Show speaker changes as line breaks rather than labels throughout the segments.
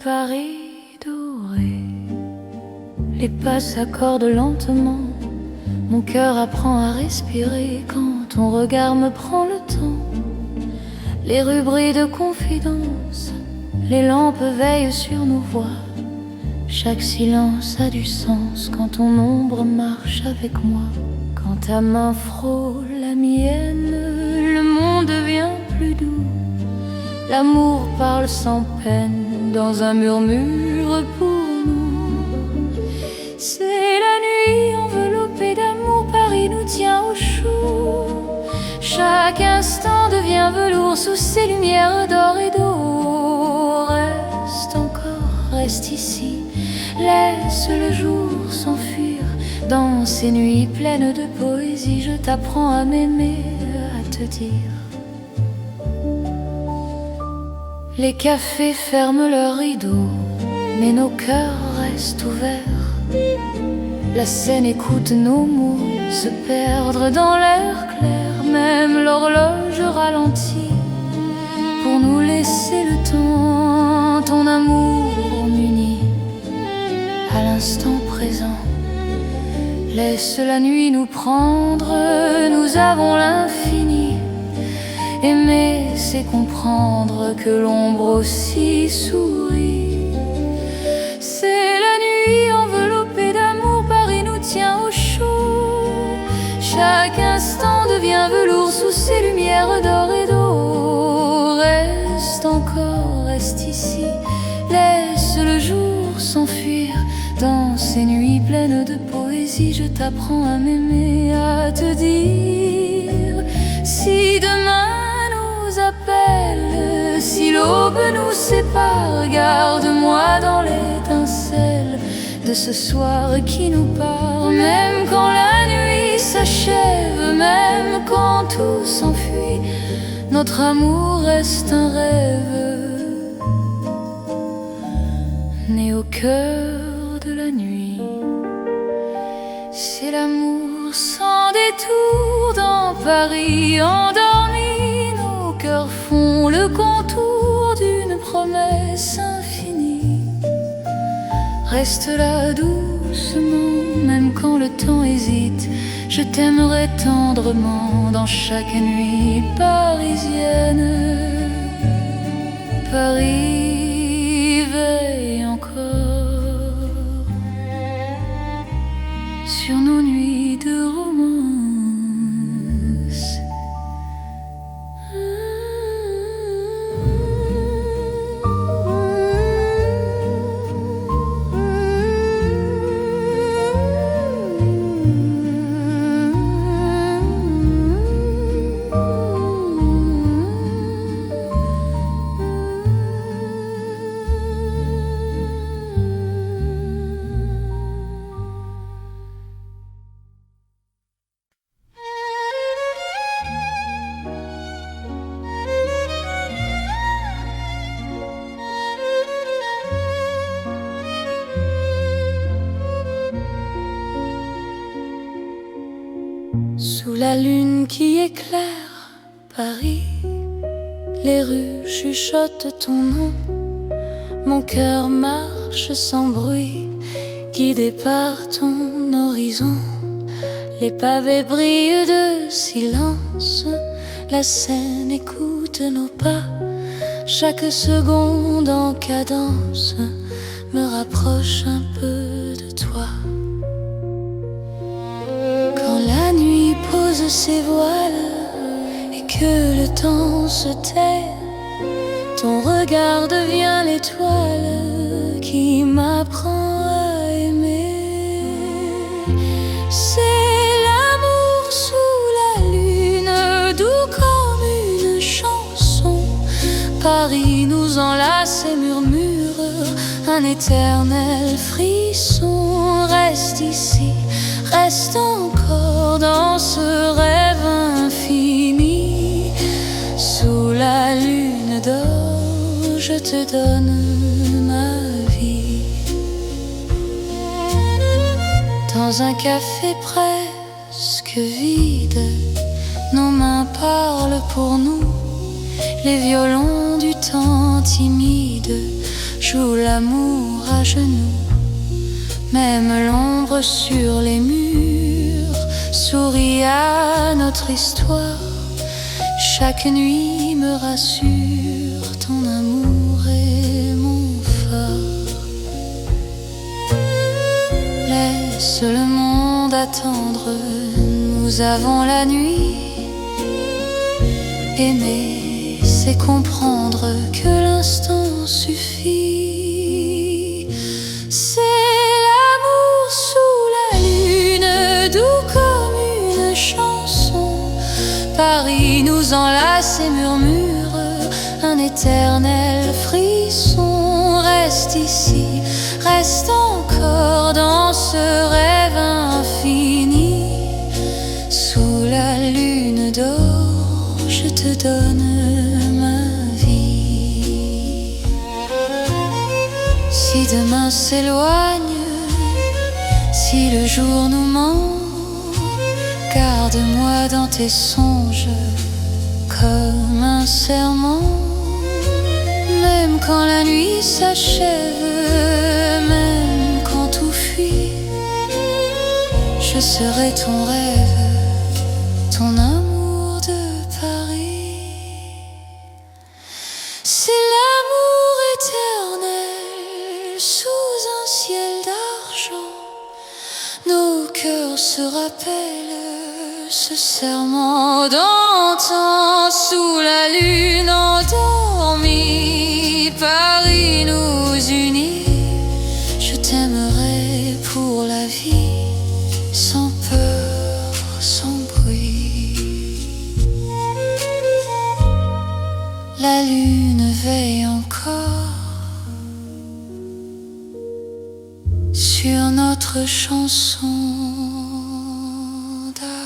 Paris doré. Les pas s'accordent lentement, mon cœur apprend à respirer quand ton regard me prend le temps. Les rues brillent de confidence, les lampes veillent sur nos voix. Chaque silence a du sens quand ton ombre marche avec moi. Quand ta main frôle la mienne, le monde devient plus doux. L'amour parle sans peine dans un murmure pour nous. C'est la nuit enveloppée d'amour, Paris nous tient au chaud. Chaque instant devient velours sous ces lumières d'or et d'eau. Reste encore, reste ici, laisse le jour s'enfuir. Dans ces nuits pleines de poésie, je t'apprends à m'aimer, à te dire. Les cafés ferment leurs rideaux, mais nos cœurs restent ouverts. La scène écoute nos mots se perdre dans l'air clair. Même l'horloge ralentit pour nous laisser le temps. Ton amour m'unit à l'instant présent. Laisse la nuit nous prendre, nous avons l'infini. Aimer, c'est comprendre que l'ombre aussi sourit. C'est la nuit enveloppée d'amour, Paris nous tient au chaud. Chaque instant devient velours sous ces lumières d'or et d'eau. Reste encore, reste ici, laisse le jour s'enfuir. Dans ces nuits pleines de poésie, je t'apprends à m'aimer, à te dire. Si demain nous appelle, si l'aube nous sépare, garde-moi dans l'étincelle de ce soir qui nous part. Même quand la nuit s'achève, même quand tout s'enfuit, notre amour reste un rêve né au cœur de la nuit. C'est l'amour sans détour dans Paris endormi. Nos cœurs font le contour d'une promesse infinie. Reste là doucement, même quand le temps hésite. Je t'aimerai tendrement dans chaque nuit parisienne. Paris veille encore sur nos nuits de romance. Sous la lune qui éclaire Paris, les rues chuchotent ton nom. Mon cœur marche sans bruit, guidé par ton horizon. Les pavés brillent de silence, la scène écoute nos pas. Chaque seconde en cadence me rapproche un peu de toi. La nuit pose ses voiles et que le temps se tait, ton regard devient l'étoile qui m'apprend à aimer. C'est l'amour sous la lune, doux comme une chanson. Paris nous enlace et murmure un éternel frisson. Reste ici, reste encore dans ce rêve infini. Sous la lune d'or, je te donne ma vie. Dans un café presque vide, nos mains parlent pour nous. Les violons du temps timide joue l'amour à genoux. Même l'ombre sur les murs sourit à notre histoire. Chaque nuit me rassure, ton amour est mon phare. Laisse le monde attendre, nous avons la nuit. Aimer, c'est comprendre que l'instant suffit. C'est l'amour sous la lune, doux comme une chanson. Paris nous enlace et murmure un éternel frisson. Reste ici, reste encore dans ce rêve infini. Sous la lune d'or, je te donne ma vie. Si demain s'éloigne, si le jour nous ment, garde-moi dans tes songes comme un serment. Même quand la nuit s'achève, même quand tout fuit, je serai ton rêve, ton amour de Paris. C'est l'amour éternel sous un ciel d'argent. Nos cœurs se rappellent ce serment d'antan. Sous la lune endormie, Paris nous unit. Je t'aimerai pour la vie, sans peur, sans bruit. La lune veille encore sur notre chanson d'amour.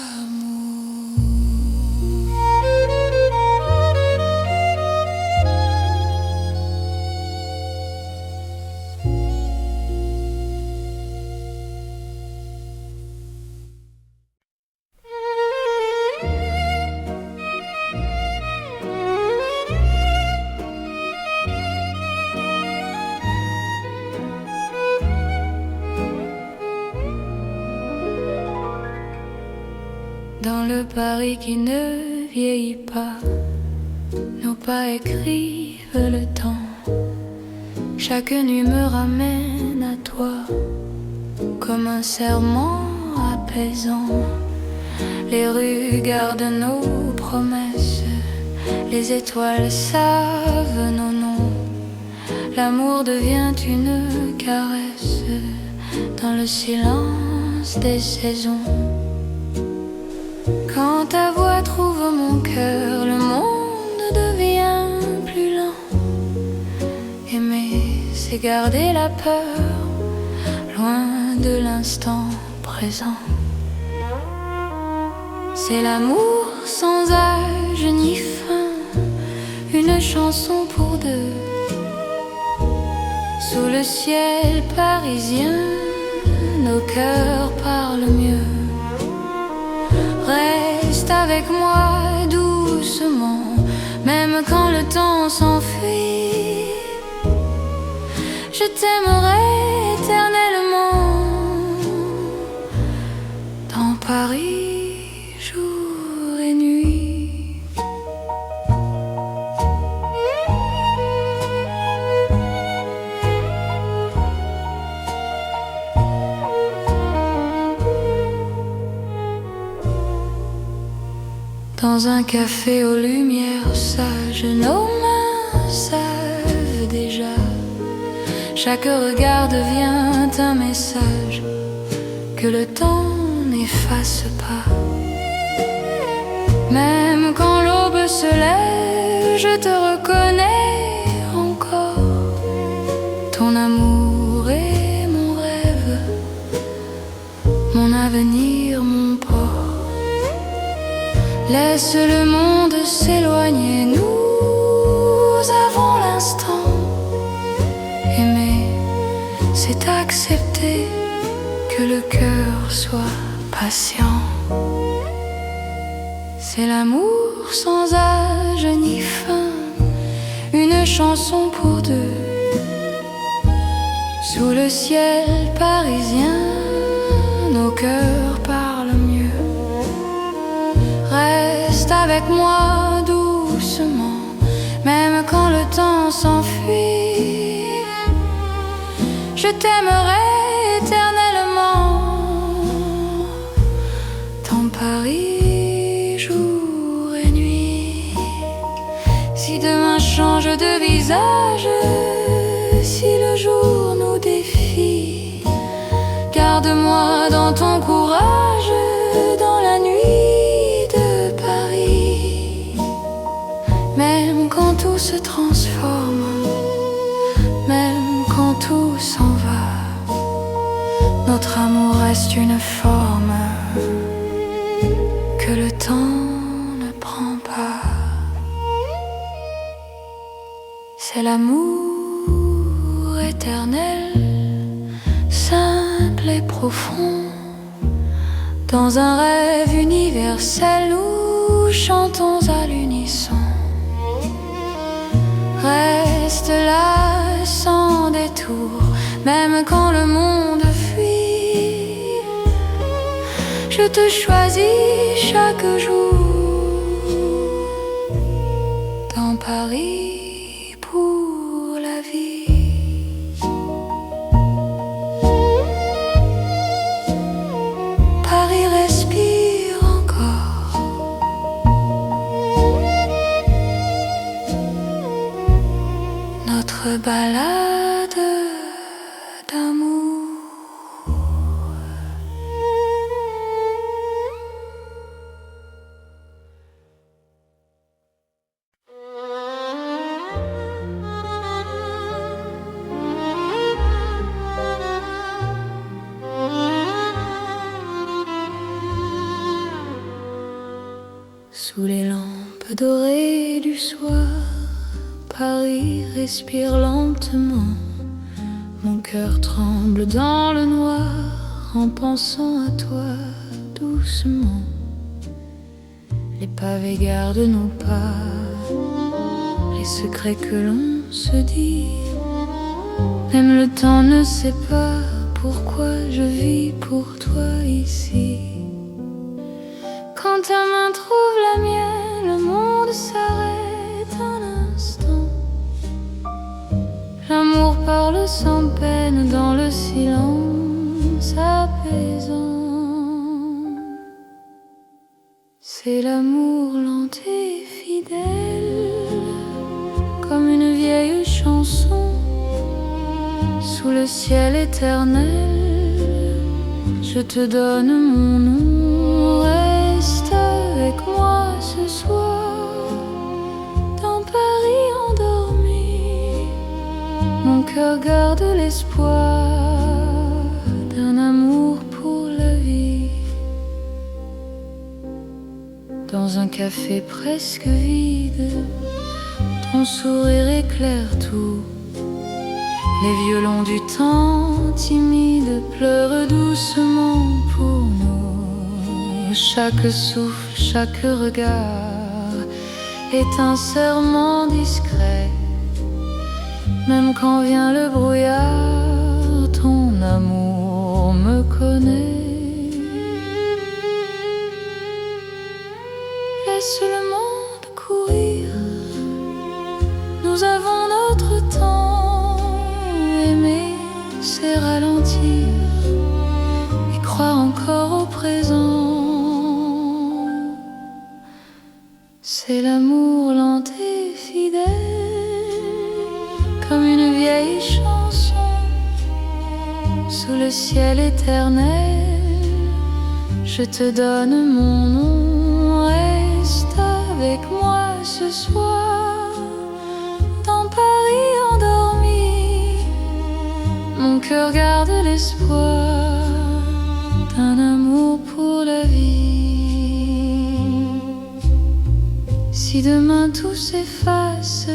Dans le Paris qui ne vieillit pas, nos pas écrivent le temps. Chaque nuit me ramène à toi, comme un serment apaisant. Les rues gardent nos promesses, les étoiles savent nos noms. L'amour devient une caresse dans le silence des saisons. Quand ta voix trouve mon cœur, le monde devient plus lent. Aimer, c'est garder la peur, loin de l'instant présent. C'est l'amour sans âge ni fin, une chanson pour deux. Sous le ciel parisien, nos cœurs parlent mieux. Reste avec moi doucement, même quand le temps s'enfuit. Je t'aimerai éternellement, dans Paris, jour et nuit. Dans un café aux lumières sages, nos mains savent déjà. Chaque regard devient un message que le temps n'efface pas. Même quand l'aube se lève, je te reconnais encore. Ton amour est mon rêve, mon avenir, mon port. Laisse le monde s'éloigner, nous avons l'instant. Aimer, c'est accepter que le cœur soit patient. C'est l'amour sans âge ni fin, une chanson pour deux. Sous le ciel parisien, nos cœurs parlent mieux. Reste avec moi doucement, même quand le temps s'enfuit. Je t'aimerai éternellement dans Paris, jour et nuit. Si demain change de visage, si le jour nous défie, garde-moi dans ton courage, dans la nuit de Paris. Même quand tout se transforme, même quand tout s'en va, notre amour reste une forme que le temps ne prend pas. C'est l'amour éternel, simple et profond. Dans un rêve universel, nous chantons à l'unisson. Reste là sans détour, même quand le monde fuit. Je te choisis chaque jour dans Paris pour la vie. Paris respire encore. Notre balade d'amour. Sous les lampes dorées du soir, Paris respire lentement. Mon cœur tremble dans le noir en pensant à toi doucement. Les pavés gardent nos pas, les secrets que l'on se dit. Même le temps ne sait pas pourquoi je vis pour toi ici. Quand ta main trouve la mienne, le monde s'arrête un instant. L'amour parle sans peine dans le silence apaisant. C'est l'amour lent et fidèle, comme une vieille chanson. Sous le ciel éternel, je te donne mon nom. Reste avec moi ce soir, dans Paris endormi. Mon cœur garde l'espoir d'un amour pour la vie. Dans un café presque vide, ton sourire éclaire tout. Les violons du temps timide pleurent doucement pour nous. Chaque souffle, chaque regard est un serment discret. Même quand vient le brouillard, ton amour me connaît. Laisse le monde courir, nous avons notre temps. Aimer, c'est ralentir et croire encore au présent. C'est l'amour lent et fidèle, comme une vieille chanson. Sous le ciel éternel, je te donne mon nom. Reste avec moi ce soir, dans Paris endormi. Mon cœur garde l'espoir d'un amour pour la vie. Si demain tout s'efface,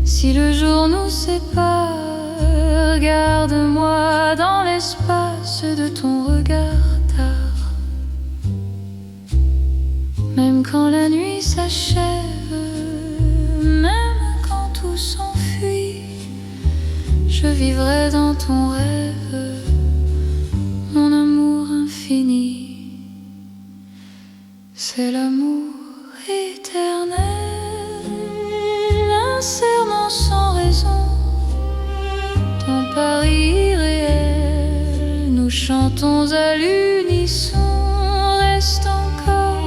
si le jour nous sépare, garde-moi dans l'espace de ton regard tard. Même quand la nuit s'achève, même quand tout s'enfuit, je vivrai dans ton rêve, mon amour infini. C'est l'amour éternel, un serment sans raison, ton pari irréel, nous chantons à l'unisson. Reste encore,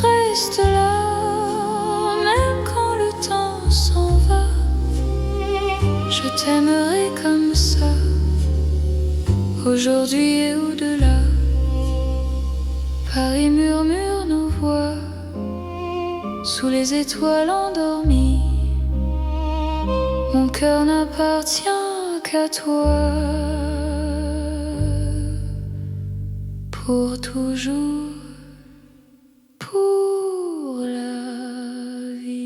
reste là, même quand le temps s'en va. Je t'aimerai comme ça, aujourd'hui et au-delà. Paris murmure nos voix, sous les étoiles endormies. Mon cœur n'appartient qu'à toi, pour toujours, pour la vie.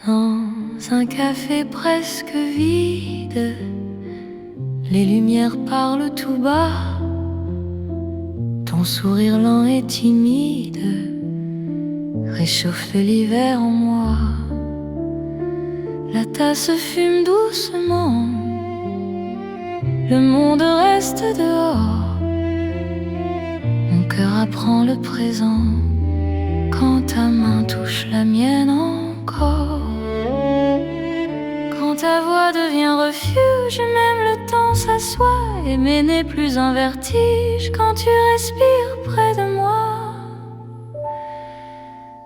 Dans un café presque vide, les lumières parlent tout bas. Ton sourire lent et timide réchauffe l'hiver en moi. La tasse fume doucement, le monde reste dehors. Mon cœur apprend le présent quand ta main touche la mienne encore. Quand ta voix devient refuge, même le temps s'assoit. Aimer n'est plus un vertige quand tu respires près de moi.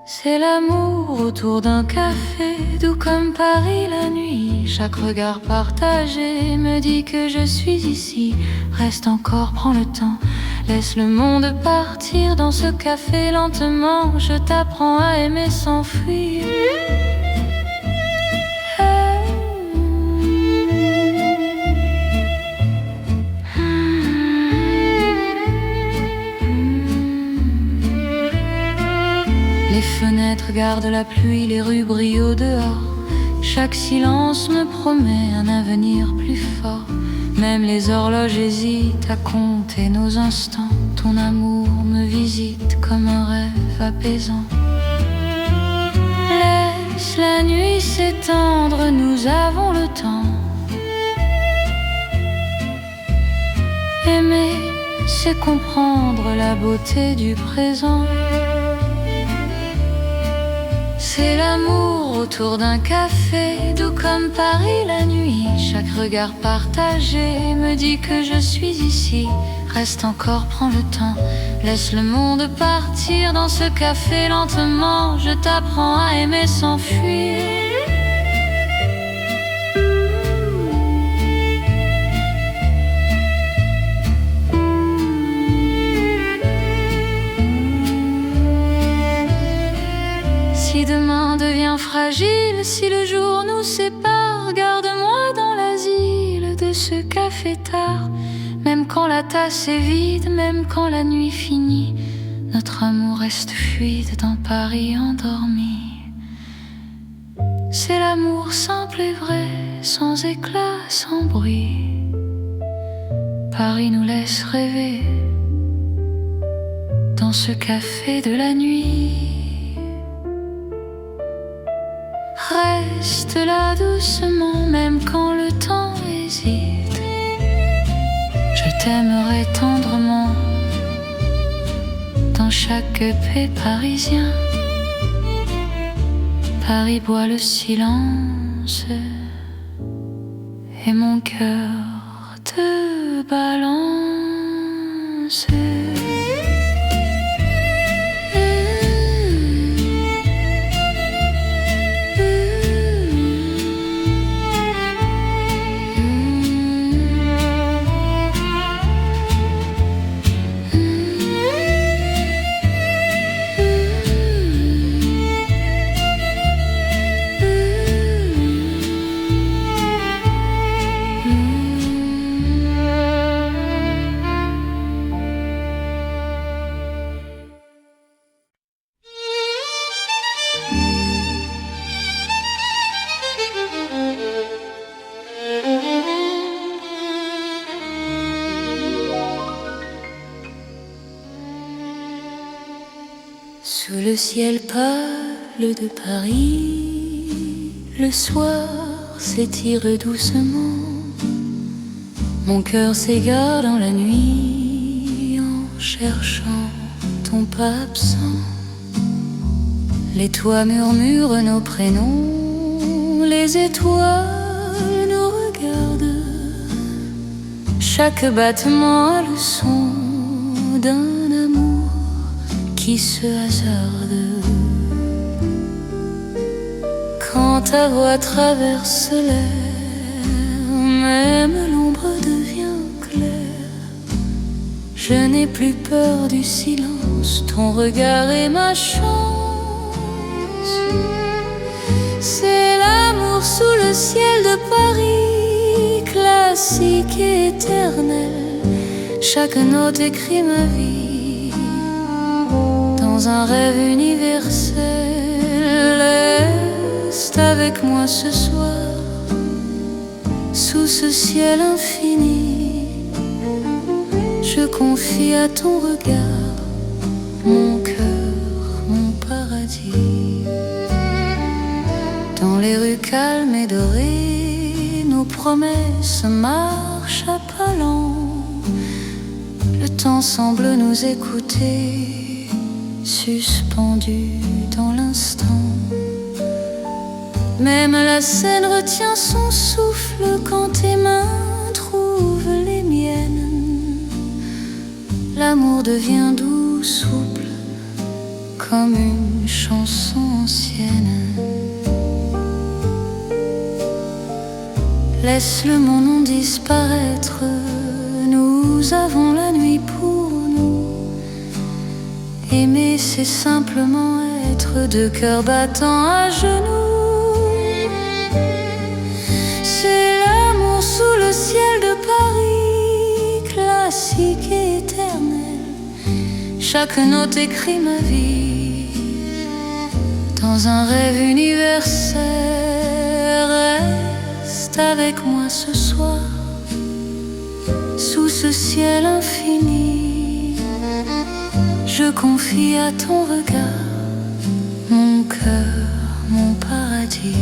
C'est l'amour autour d'un café, doux comme Paris la nuit. Chaque regard partagé me dit que je suis ici. Reste encore, prends le temps, laisse le monde partir dans ce café lentement. Je t'apprends à aimer sans fuir. Les fenêtres gardent la pluie, les rues brillent au dehors. Chaque silence me promet un avenir plus fort. Même les horloges hésitent à compter nos instants. Ton amour me visite comme un rêve apaisant. Laisse la nuit s'étendre, nous avons le temps. Aimer, c'est comprendre la beauté du présent. C'est l'amour autour d'un café, doux comme Paris la nuit. Chaque regard partagé me dit que je suis ici. Reste encore, prends le temps, laisse le monde partir dans ce café lentement. Je t'apprends à aimer sans fuir. Si demain devient fragile, si le jour nous sépare, garde-moi dans l'asile de ce café tard. Même quand la tasse est vide, même quand la nuit finit, notre amour reste fluide dans Paris endormi. C'est l'amour simple et vrai, sans éclat, sans bruit. Paris nous laisse rêver dans ce café de la nuit. Reste là doucement, même quand le temps hésite. Je t'aimerai tendrement dans chaque paix parisien. Paris boit le silence et mon cœur te balance. le ciel pâle de Paris, le soir s'étire doucement. Mon cœur s'égare dans la nuit en cherchant ton pas absent. Les toits murmurent nos prénoms, les étoiles nous regardent. Chaque battement a le son d'un amour qui se hasarde. Quand ta voix traverse l'air, même l'ombre devient claire. Je n'ai plus peur du silence, ton regard est ma chance. C'est l'amour sous le ciel de Paris, classique et éternel. Chaque note écrit ma vie dans un rêve universel. Reste avec moi ce soir, sous ce ciel infini. Je confie à ton regard mon cœur, mon paradis. Dans les rues calmes et dorées, nos promesses marchent à pas lents. Le temps semble nous écouter, suspendu dans l'instant. Même la scène retient son souffle quand tes mains trouvent les miennes. L'amour devient doux, souple, comme une chanson ancienne. Laisse le mon nom disparaître, nous avons la nuit pour nous. Aimer, c'est simplement être deux cœurs battant à genoux. C'est l'amour sous le ciel de Paris, classique et éternel. Chaque note écrit ma vie dans un rêve universel. Reste avec moi ce soir, sous ce ciel infini. Je confie à ton regard mon cœur, mon paradis.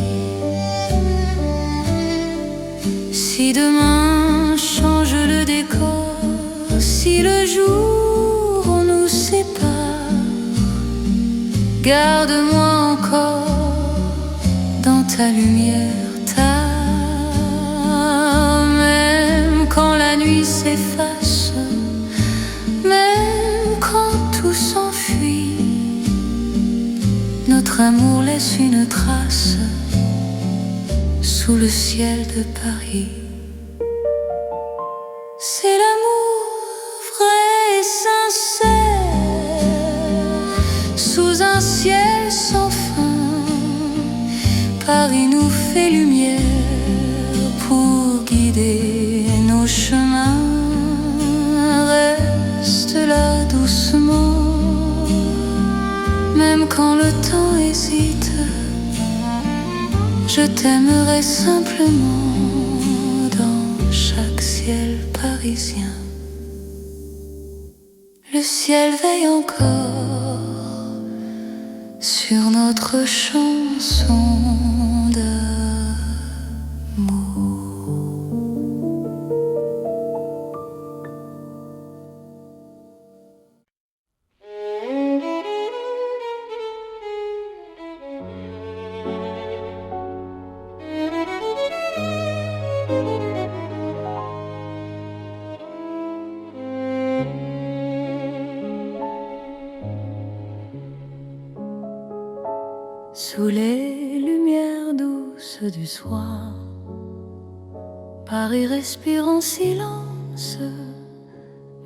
Si demain change le décor, si le jour nous sépare, garde-moi encore dans ta lumière. Même quand la nuit s'efface, même quand tout s'enfuit, notre amour laisse une trace sous le ciel de Paris. C'est l'amour vrai et sincère, sous un ciel sans fin. Paris nous fait lumière pour guider nos chemins. Reste là doucement, même quand le temps hésite. Je t'aimerai simplement dans chaque ciel parisien. Le ciel veille encore sur notre chanson d'amour. Sous les lumières douces du soir, Paris respire en silence.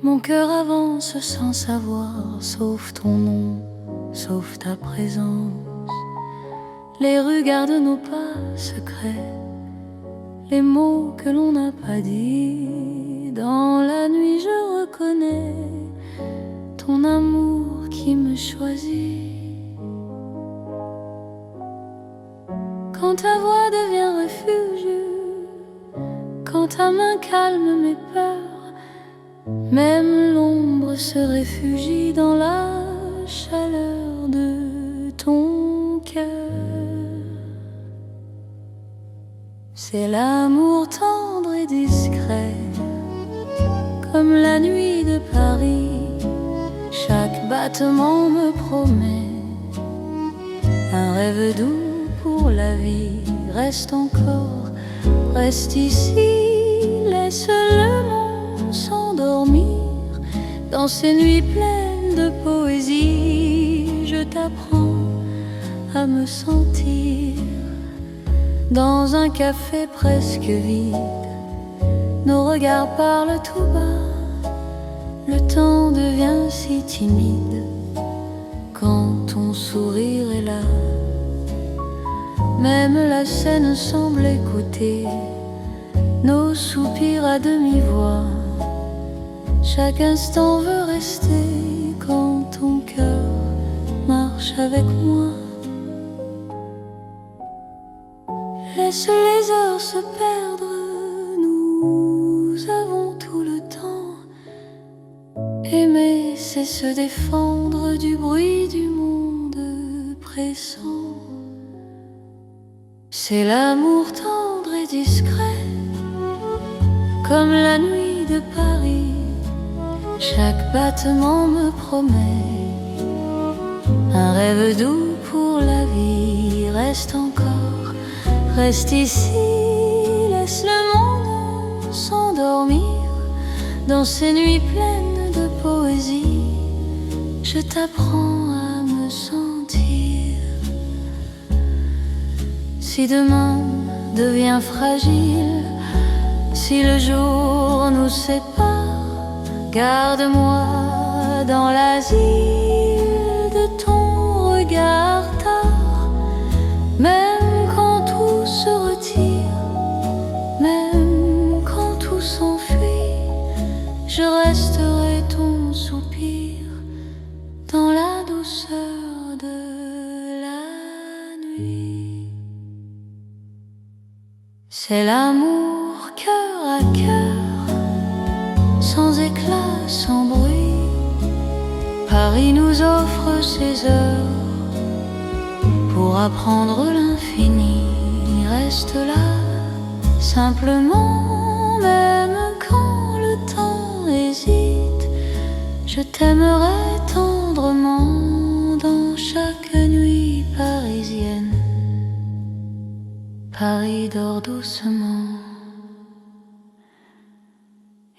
Mon cœur avance sans savoir, sauf ton nom, sauf ta présence. Les rues gardent nos pas secrets, les mots que l'on n'a pas dit. Dans la nuit je reconnais ton amour qui me choisit. Quand ta voix devient refuge, quand ta main calme mes peurs, même l'ombre se réfugie dans la chaleur de ton cœur. C'est l'amour tendre et discret, comme la nuit de Paris. Chaque battement me promet un rêve doux pour la vie. Reste encore, reste ici, laisse le monde s'endormir dans ces nuits pleines de poésie. Je t'apprends à me sentir dans un café presque vide. Nos regards parlent tout bas, le temps devient si timide quand ton sourire est là. Même la scène semble écouter nos soupirs à demi-voix. Chaque instant veut rester quand ton cœur marche avec moi. Laisse les heures se perdre, nous avons tout le temps. Aimer, c'est se défendre du bruit du monde pressant. C'est l'amour tendre et discret, comme la nuit de Paris. Chaque battement me promet un rêve doux pour la vie. Reste encore, reste ici, laisse le monde s'endormir dans ces nuits pleines de poésie. Je t'apprends à me sentir. Si demain devient fragile, si le jour nous sépare, garde-moi dans l'asile de ton regard tard. Même quand tout se retire, même quand tout s'enfuit, je resterai ton soupir dans la douceur de la nuit. C'est l'amour cœur à cœur, sans éclat, sans bruit. Paris nous offre ses heures pour apprendre l'infini. Reste là, simplement, même quand le temps hésite. Je t'aimerai tendrement dans chaque nuit parisienne. Paris dort doucement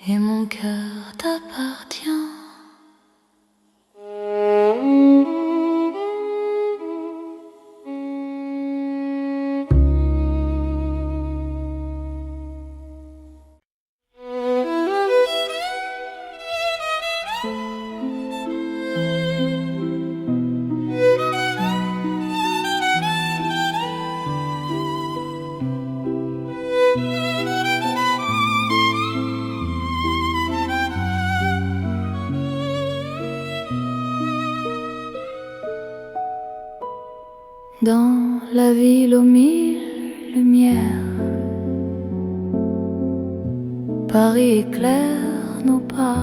et mon cœur t'appartient. Dans la ville aux mille lumières, Paris éclaire nos pas.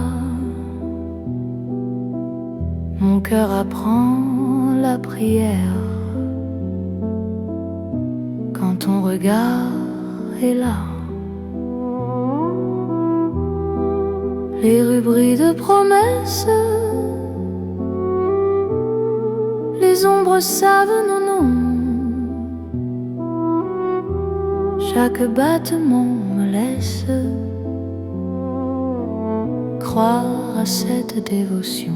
Mon cœur apprend la prière quand ton regard est là. Les rues brillent de promesses, les ombres savent nos noms. Chaque battement me laisse croire à cette dévotion.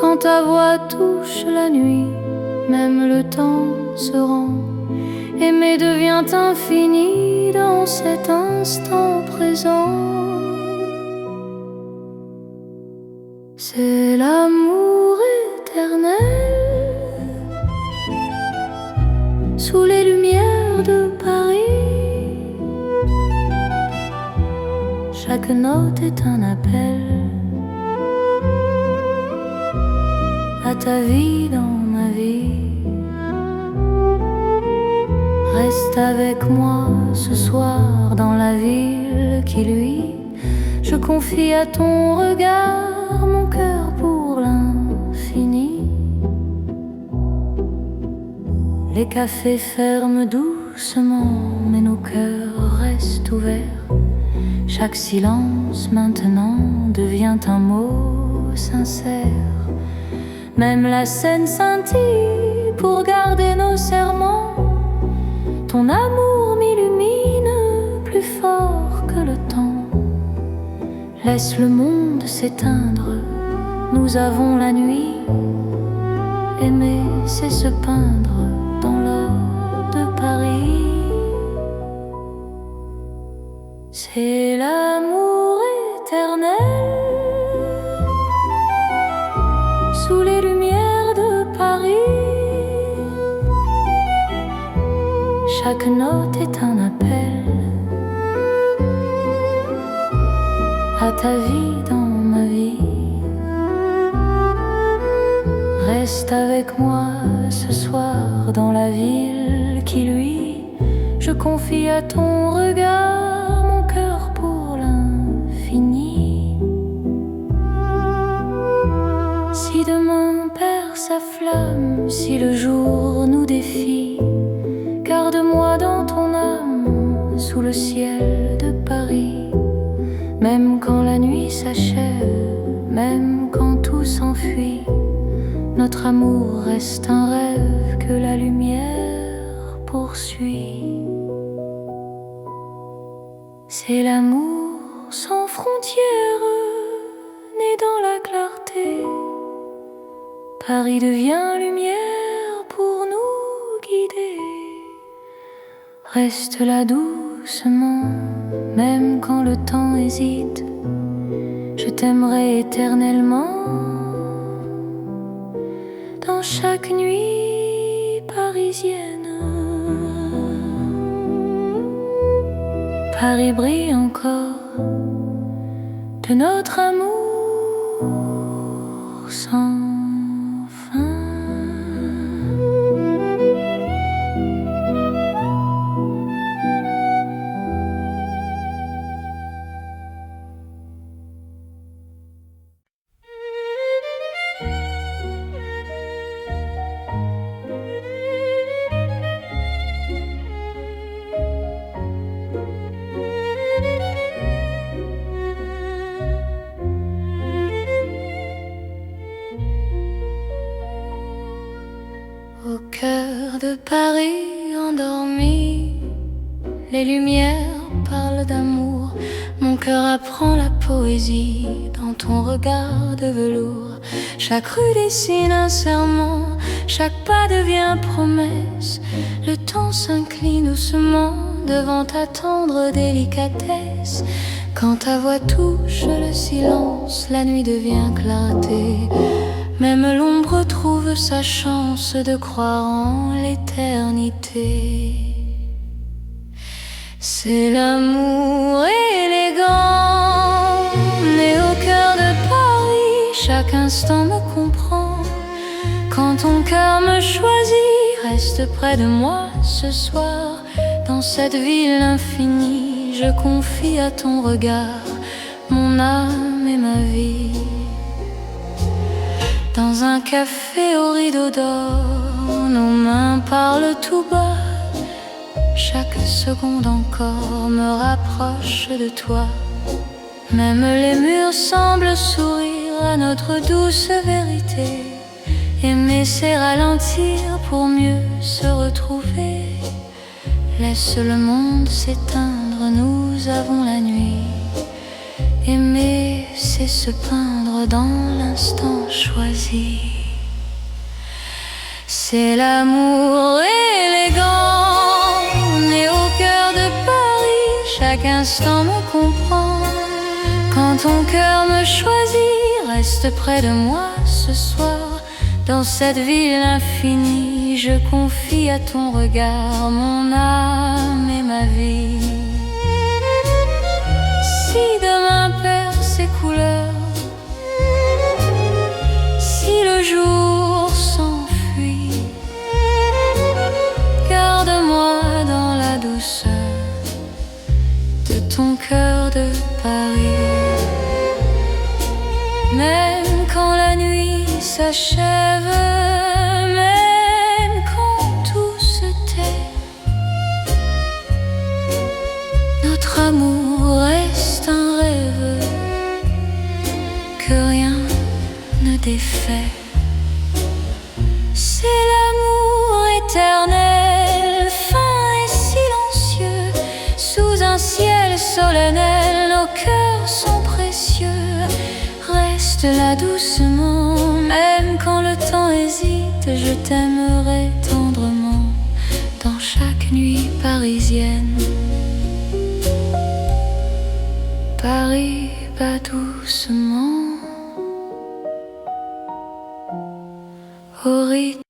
Quand ta voix touche la nuit, même le temps se rend. Aimer devient infini dans cet instant présent. C'est l'amour éternel sous les lumières de Paris. Chaque note est un appel à ta vie dans ma vie. Reste avec moi ce soir dans la ville qui luit. Je confie à ton regard mon cœur pour l'instant. Les cafés ferment doucement, mais nos cœurs restent ouverts. Chaque silence maintenant devient un mot sincère. Même la scène scintille pour garder nos serments. Ton amour m'illumine plus fort que le temps. Laisse le monde s'éteindre, nous avons la nuit. Aimer, c'est se peindre dans l'or de Paris. C'est l'amour éternel sous les lumières de Paris. Chaque note est un appel à ta vie dans ma vie. Reste avec moi ce soir dans la ville qui luit. Je confie à ton regard mon cœur pour l'infini. Si demain perd sa flamme, si le jour nous défie, garde-moi dans ton âme sous le ciel de Paris. Même quand la nuit s'achève, même quand tout s'enfuit, notre amour reste un rêve que la lumière poursuit. C'est l'amour sans frontières, né dans la clarté. Paris devient lumière pour nous guider. Reste là doucement, même quand le temps hésite. Je t'aimerai éternellement. Dans chaque nuit parisienne, Paris brille encore de notre amour sans fin. Au cœur de Paris endormi, les lumières parlent d'amour. Mon cœur apprend la poésie dans ton regard de velours. Chaque rue dessine un serment, chaque pas devient promesse. Le temps s'incline doucement devant ta tendre délicatesse. Quand ta voix touche le silence, la nuit devient clarté. Même l'ombre trouve sa chance de croire en l'éternité. C'est l'amour élégant, né au cœur de Paris. Chaque instant me comprend. Quand ton cœur me choisit, reste près de moi ce soir. Dans cette ville infinie, je confie à ton regard mon âme et ma vie. Dans un café au rideau d'or, nos mains parlent tout bas. Chaque seconde encore me rapproche de toi. Même les murs semblent sourire à notre douce vérité. Aimer, c'est ralentir pour mieux se retrouver. Laisse le monde s'éteindre, nous avons la nuit. Aimer, c'est se peindre dans l'instant choisi. C'est l'amour élégant, né au cœur de Paris. Chaque instant me comprend. Quand ton cœur me choisit, reste près de moi ce soir. Dans cette ville infinie, je confie à ton regard mon âme et ma vie. Si demain perd ses couleurs, si le jour s'enfuit, garde-moi dans la douceur de ton cœur de Paris. Même quand la nuit s'achève, même quand tout je t'aimerai tendrement dans chaque nuit parisienne. Paris bat doucement au rythme.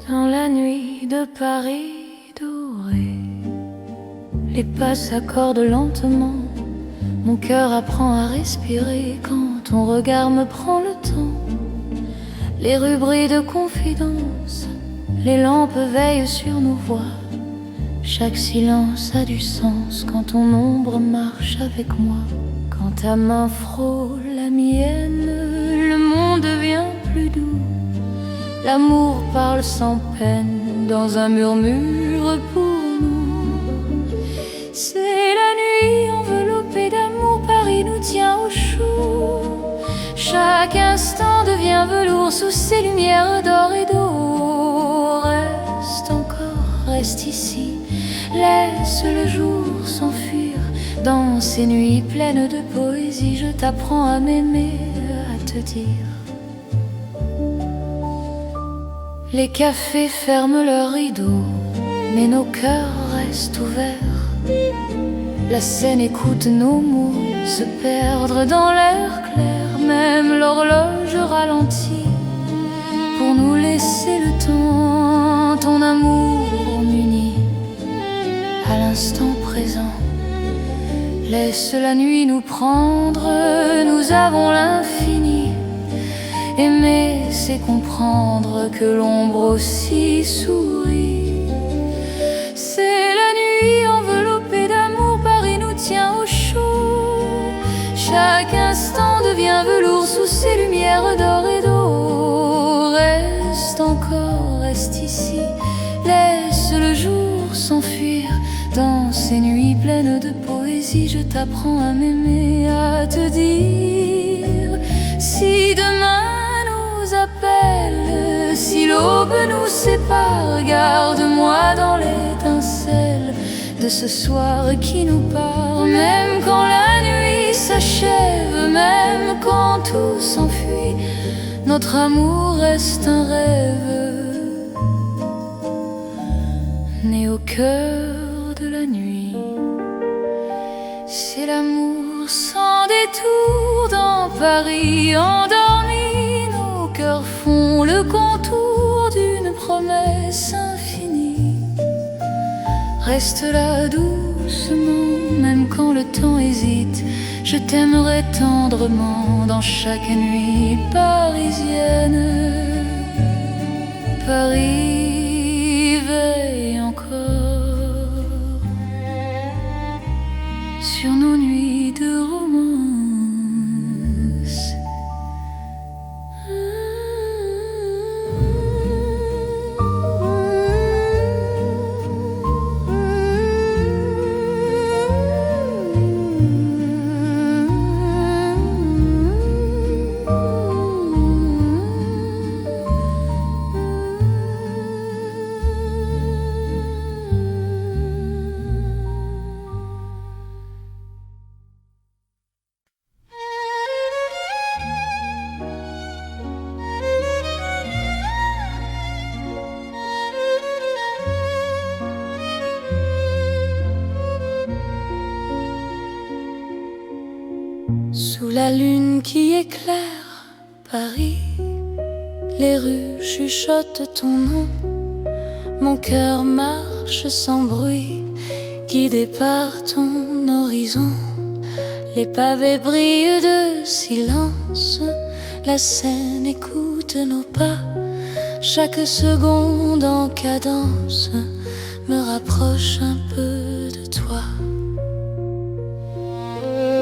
Dans la nuit de Paris doré, les pas s'accordent lentement. Mon cœur apprend à respirer quand ton regard me prend le temps. Les rues brillent de confidence, les lampes veillent sur nos voix. Chaque silence a du sens quand ton ombre marche avec moi. Quand ta main frôle la mienne, le monde devient plus doux. L'amour parle sans peine dans un murmure pour nous. C'est la nuit enveloppée d'amour, Paris nous tient au chaud. Chaque instant devient velours sous ces lumières d'or et d'eau. Reste encore, reste ici, laisse le jour s'enfuir. Dans ces nuits pleines de poésie, je t'apprends à m'aimer, à te dire. Les cafés ferment leurs rideaux, mais nos cœurs restent ouverts. La scène écoute nos mots se perdre dans l'air clair. Même l'horloge ralentit pour nous laisser le temps. Ton amour m'unit à l'instant présent. Laisse la nuit nous prendre, nous avons l'infini. Aimer, c'est comprendre que l'ombre aussi sourit. C'est la nuit enveloppée d'amour, Paris nous tient au chaud. Chaque instant devient velours sous ces lumières d'or et d'eau. Reste encore, reste ici, laisse le jour s'enfuir. Dans ces nuits pleines de poésie, je t'apprends à m'aimer, à te dire. Si demain appelle, si l'aube nous sépare, garde-moi dans l'étincelle de ce soir qui nous part. Même quand la nuit s'achève, même quand tout s'enfuit, notre amour reste un rêve né au cœur de la nuit. C'est l'amour sans détour dans Paris endormi. Cœurs font le contour d'une promesse infinie. Reste là doucement, même quand le temps hésite. Je t'aimerai tendrement dans chaque nuit parisienne. Paris veille encore sur nos nuits de romance. Sous la lune qui éclaire Paris, les rues chuchotent ton nom. Mon cœur marche sans bruit, guidé par ton horizon. Les pavés brillent de silence, la Seine écoute nos pas. Chaque seconde en cadence me rapproche un peu de toi.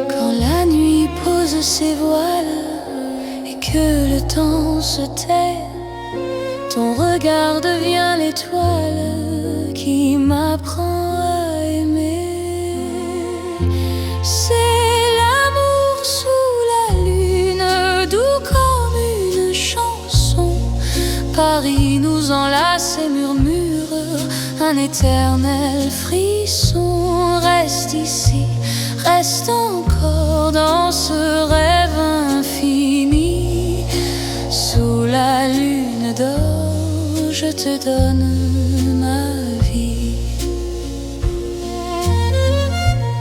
Quand la nuit pose ses voiles et que le temps se tait, ton regard devient l'étoile qui m'apprend à aimer. éternel frisson. Reste ici, reste encore dans ce rêve infini. Sous la lune d'or, je te donne ma vie.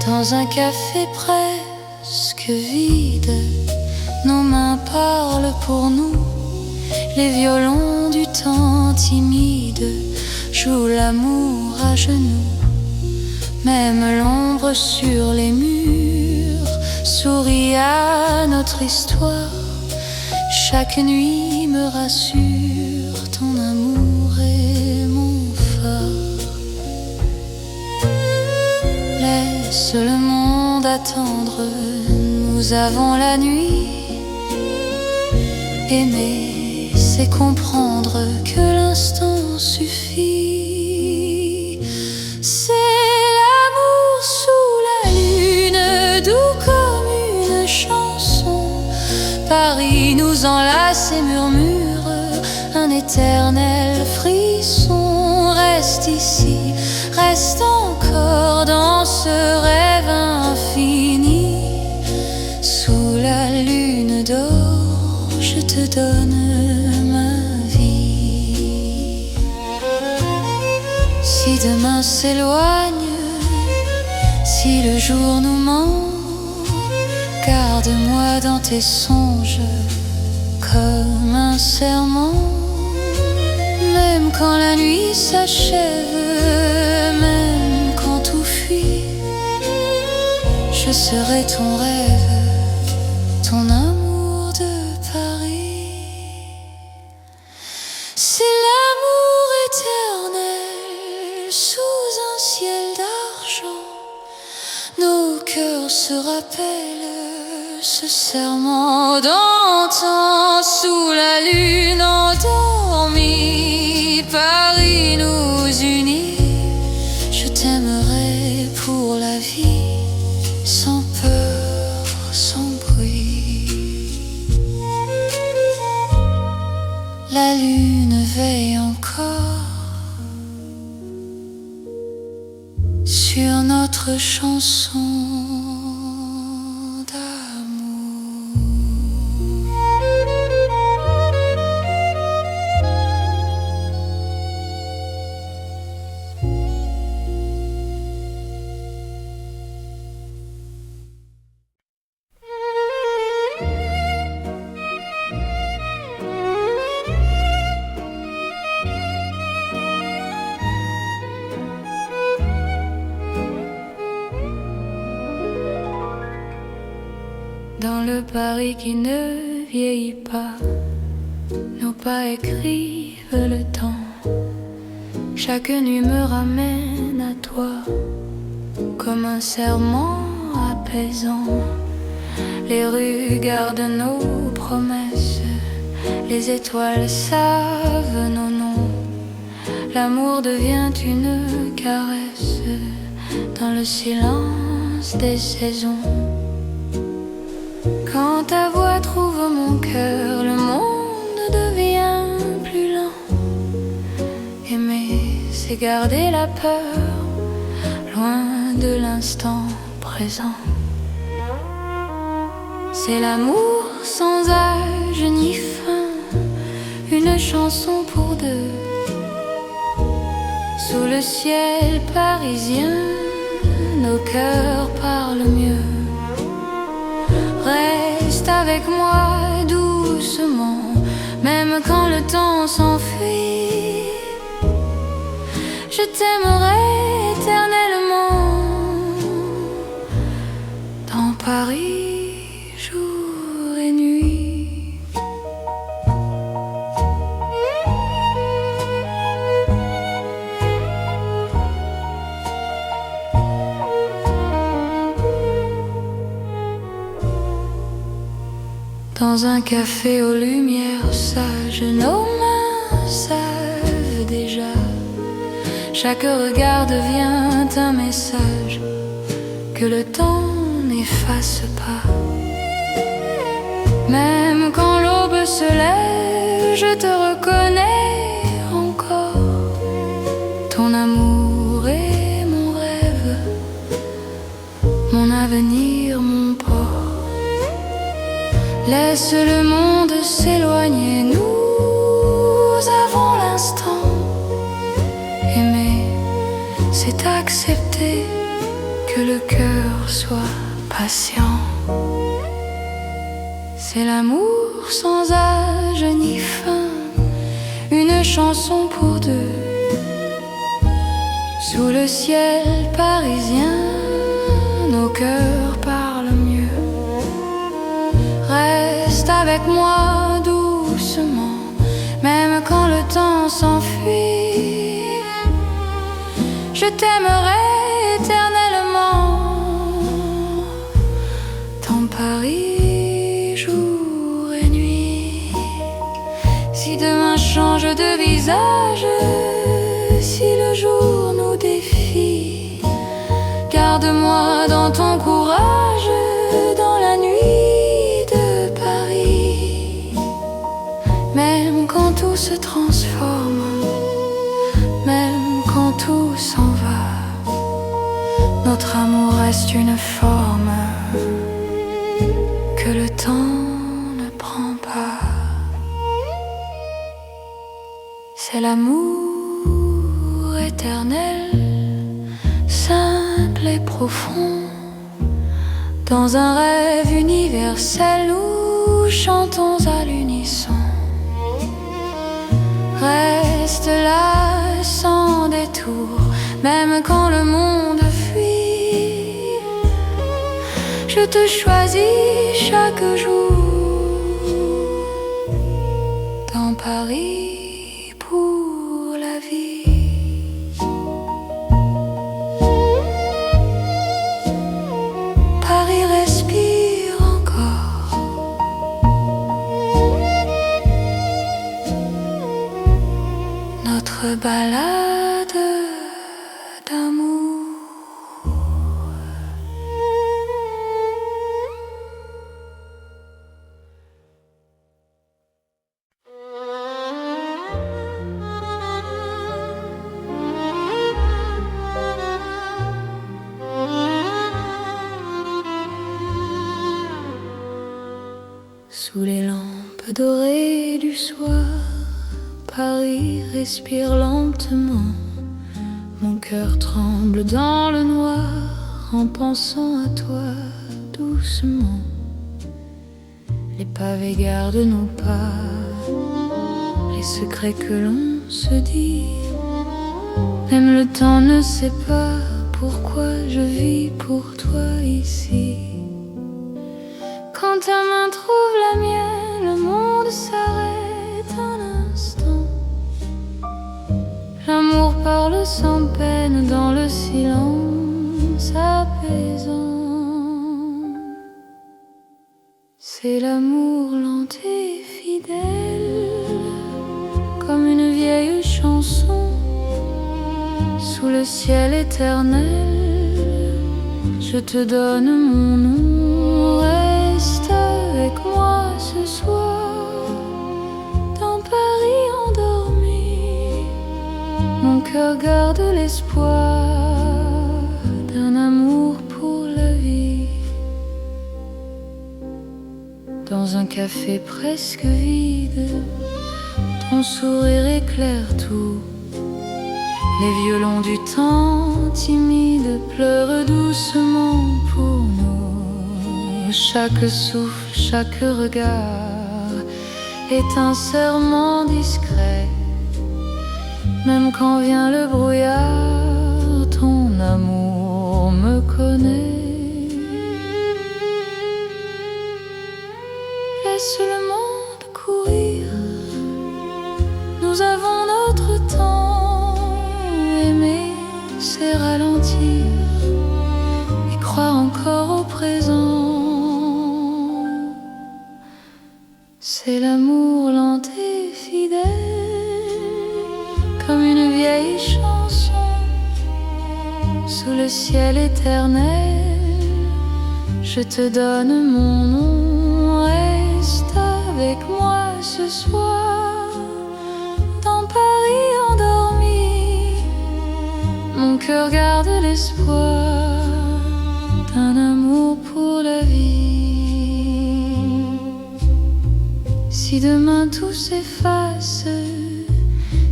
Dans un café presque vide, nos mains parlent pour nous. Les violons du temps timide jouent l'amour à genoux. Même l'ombre sur les murs sourit à notre histoire. Chaque nuit me rassure, ton amour est mon phare. Laisse le monde attendre, nous avons la nuit. Aimer, c'est comprendre que l'instant suffit. C'est l'amour sous la lune, doux comme une chanson. Paris nous enlace et murmure un éternel frisson. Reste ici, reste encore dans ce rêve infini. Sous la lune d'or, je te donne ma vie. Si demain s'éloigne, si le jour nous ment, garde-moi dans tes songes comme un serment. Même quand la nuit s'achève, même quand tout fuit, je serai ton rêve, ton amour de Paris. C'est l'amour éternel sous un ciel d'argent. Nos cœurs se rappellent ce serment d'antan. Sous la lune endormie, Paris nous unit. Je t'aimerai pour la vie, sans peur, sans bruit. La lune veille encore sur notre chanson d'amour. Dans le Paris qui ne vieillit pas, nos pas écrivent le temps. Chaque nuit me ramène à toi, comme un serment apaisant. Les rues gardent nos promesses, les étoiles savent nos noms. L'amour devient une caresse dans le silence des saisons. Quand ta voix trouve mon cœur, le monde devient plus lent. Aimer, c'est garder la peur, loin de l'instant présent. C'est l'amour sans âge ni fin, une chanson pour deux. Sous le ciel parisien, nos cœurs parlent mieux. Reste avec moi doucement, même quand le temps s'enfuit. Je t'aimerai éternellement, dans Paris, jour et nuit. Dans un café aux lumières sages, nos mains savent déjà. Chaque regard devient un message que le temps n'efface pas. Même quand l'aube se lève, je te reconnais encore. Ton amour Laisse le monde s'éloigner, nous avons l'instant. Aimer, c'est accepter que le cœur soit patient. C'est l'amour sans âge ni fin, une chanson pour deux. Sous le ciel parisien, nos cœurs parlent mieux. Reste avec moi doucement, même quand le temps s'enfuit. Je t'aimerai éternellement dans Paris, jour et nuit. Si demain change de visage, si le jour nous défie, garde-moi dans ton courage, dans la nuit de Paris. Même quand tout se transforme, même quand tout s'en va, notre amour reste une forme que le temps ne prend pas. C'est l'amour éternel, simple et profond. Dans un rêve universel, nous chantons à l'unisson. Reste là sans détour, même quand le monde fuit. Je te choisis chaque jour dans Paris pour la vie. Paris respire encore. Notre balade d'amour. Sous les lampes dorées du soir, Paris respire lentement. Mon cœur tremble dans le noir en pensant à toi doucement. Les pavés gardent nos pas, les secrets que l'on se dit. Même le temps ne sait pas pourquoi je vis pour toi ici. Quand ta main trouve la mienne, le monde s'arrête un instant. L'amour parle sans peine dans le silence apaisant. C'est l'amour lent et fidèle, comme une vieille chanson. Sous le ciel éternel, je te donne mon nom. Reste avec moi ce soir, dans Paris endormi. Mon cœur garde l'espoir d'un amour pour la vie. Dans un café presque vide, ton sourire éclaire tout. Les violons du temps timide pleurent doucement pour nous. Chaque souffle, chaque regard est un serment discret. Même quand vient le brouillard, ton amour me connaît. Laisse le monde courir, nous avons notre temps. Aimer, c'est ralentir et croire encore au présent. C'est l'amour lent et fidèle, comme une vieille chanson. Sous le ciel éternel, je te donne mon nom. Reste avec moi ce soir, dans Paris endormi. Mon cœur garde l'espoir d'un amour pour la vie. Si demain tout s'efface,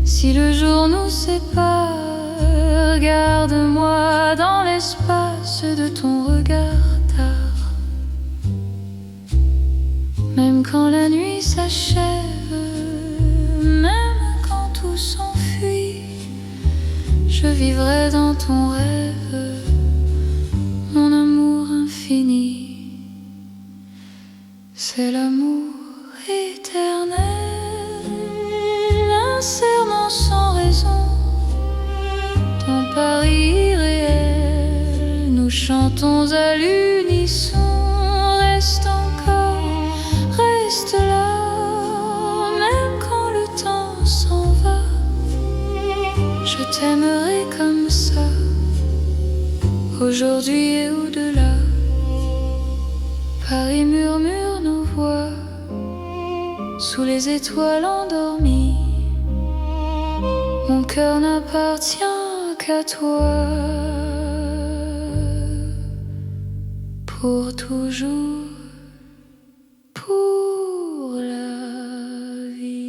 si le jour nous sépare, garde-moi dans l'espace de ton regard tard. Même quand la nuit s'achève, même quand tout s'enfuit, je vivrai dans ton rêve, mon amour infini. C'est l'amour éternel, un serment sans raison, ton pari irréel. Nous chantons à l'unisson. Reste encore, reste là, même quand le temps s'en va. Je t'aimerai comme ça, aujourd'hui et au-delà. Paris murmure nos voix sous les étoiles endormies. Mon cœur n'appartient qu'à toi, pour toujours, pour la vie.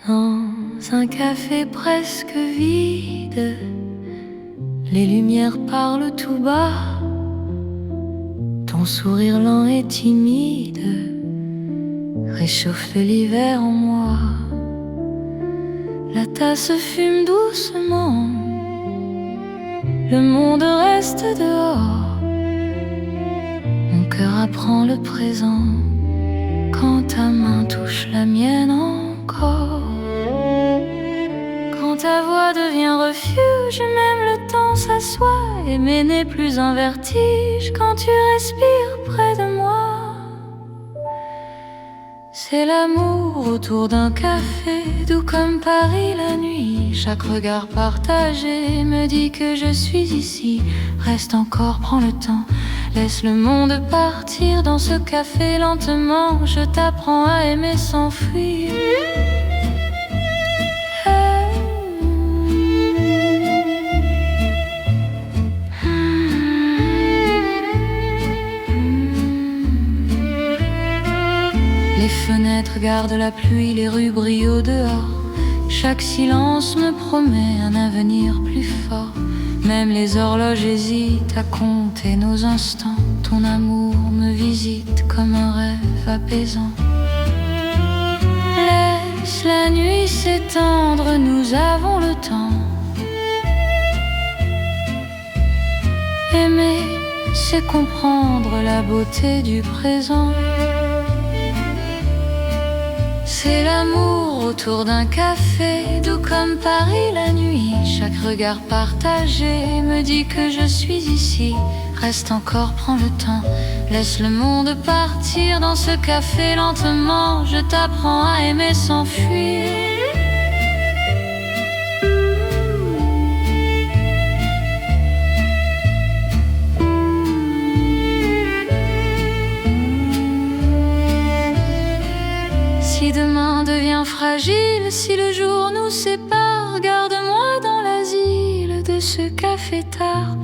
Dans un café presque vide, les lumières parlent tout bas. Ton sourire lent et timide réchauffe l'hiver en moi. La tasse fume doucement, le monde reste dehors. Mon cœur apprend le présent quand ta main touche la mienne encore. Quand ta voix devient refuge, même le temps s'assoit. Aimer n'est plus un vertige quand tu respires près de moi. C'est l'amour autour d'un café, doux comme Paris la nuit. Chaque regard partagé me dit que je suis ici. Reste encore, prends le temps, laisse le monde partir. Dans ce café lentement, je t'apprends à aimer sans fuir. Les fenêtres gardent la pluie, les rues brillent au dehors. Chaque silence me promet un avenir plus fort. Même les horloges hésitent à compter nos instants. Ton amour me visite comme un rêve apaisant. Laisse la nuit s'étendre, nous avons le temps. Aimer, c'est comprendre la beauté du présent. C'est l'amour autour d'un café, doux comme Paris la nuit. Chaque regard partagé me dit que je suis ici. Reste encore, prends le temps, laisse le monde partir. Dans ce café lentement, je t'apprends à aimer sans fuir. Si demain devient fragile, si le jour nous sépare, garde-moi dans l'asile de ce café tard.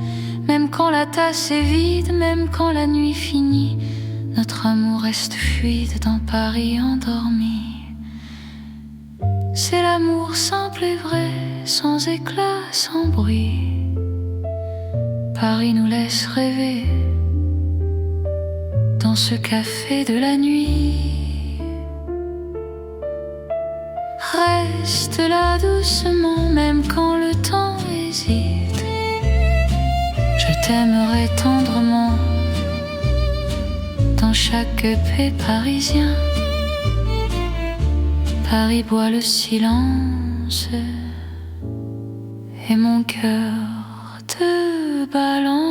Même quand la tasse est vide, même quand la nuit finit, notre amour reste fluide dans Paris endormi. C'est l'amour simple et vrai, sans éclat, sans bruit. Paris nous laisse rêver dans ce café de la nuit. Reste là doucement, même quand le temps hésite. Je t'aimerai tendrement dans chaque paix parisien. Paris boit le silence et mon cœur te balance.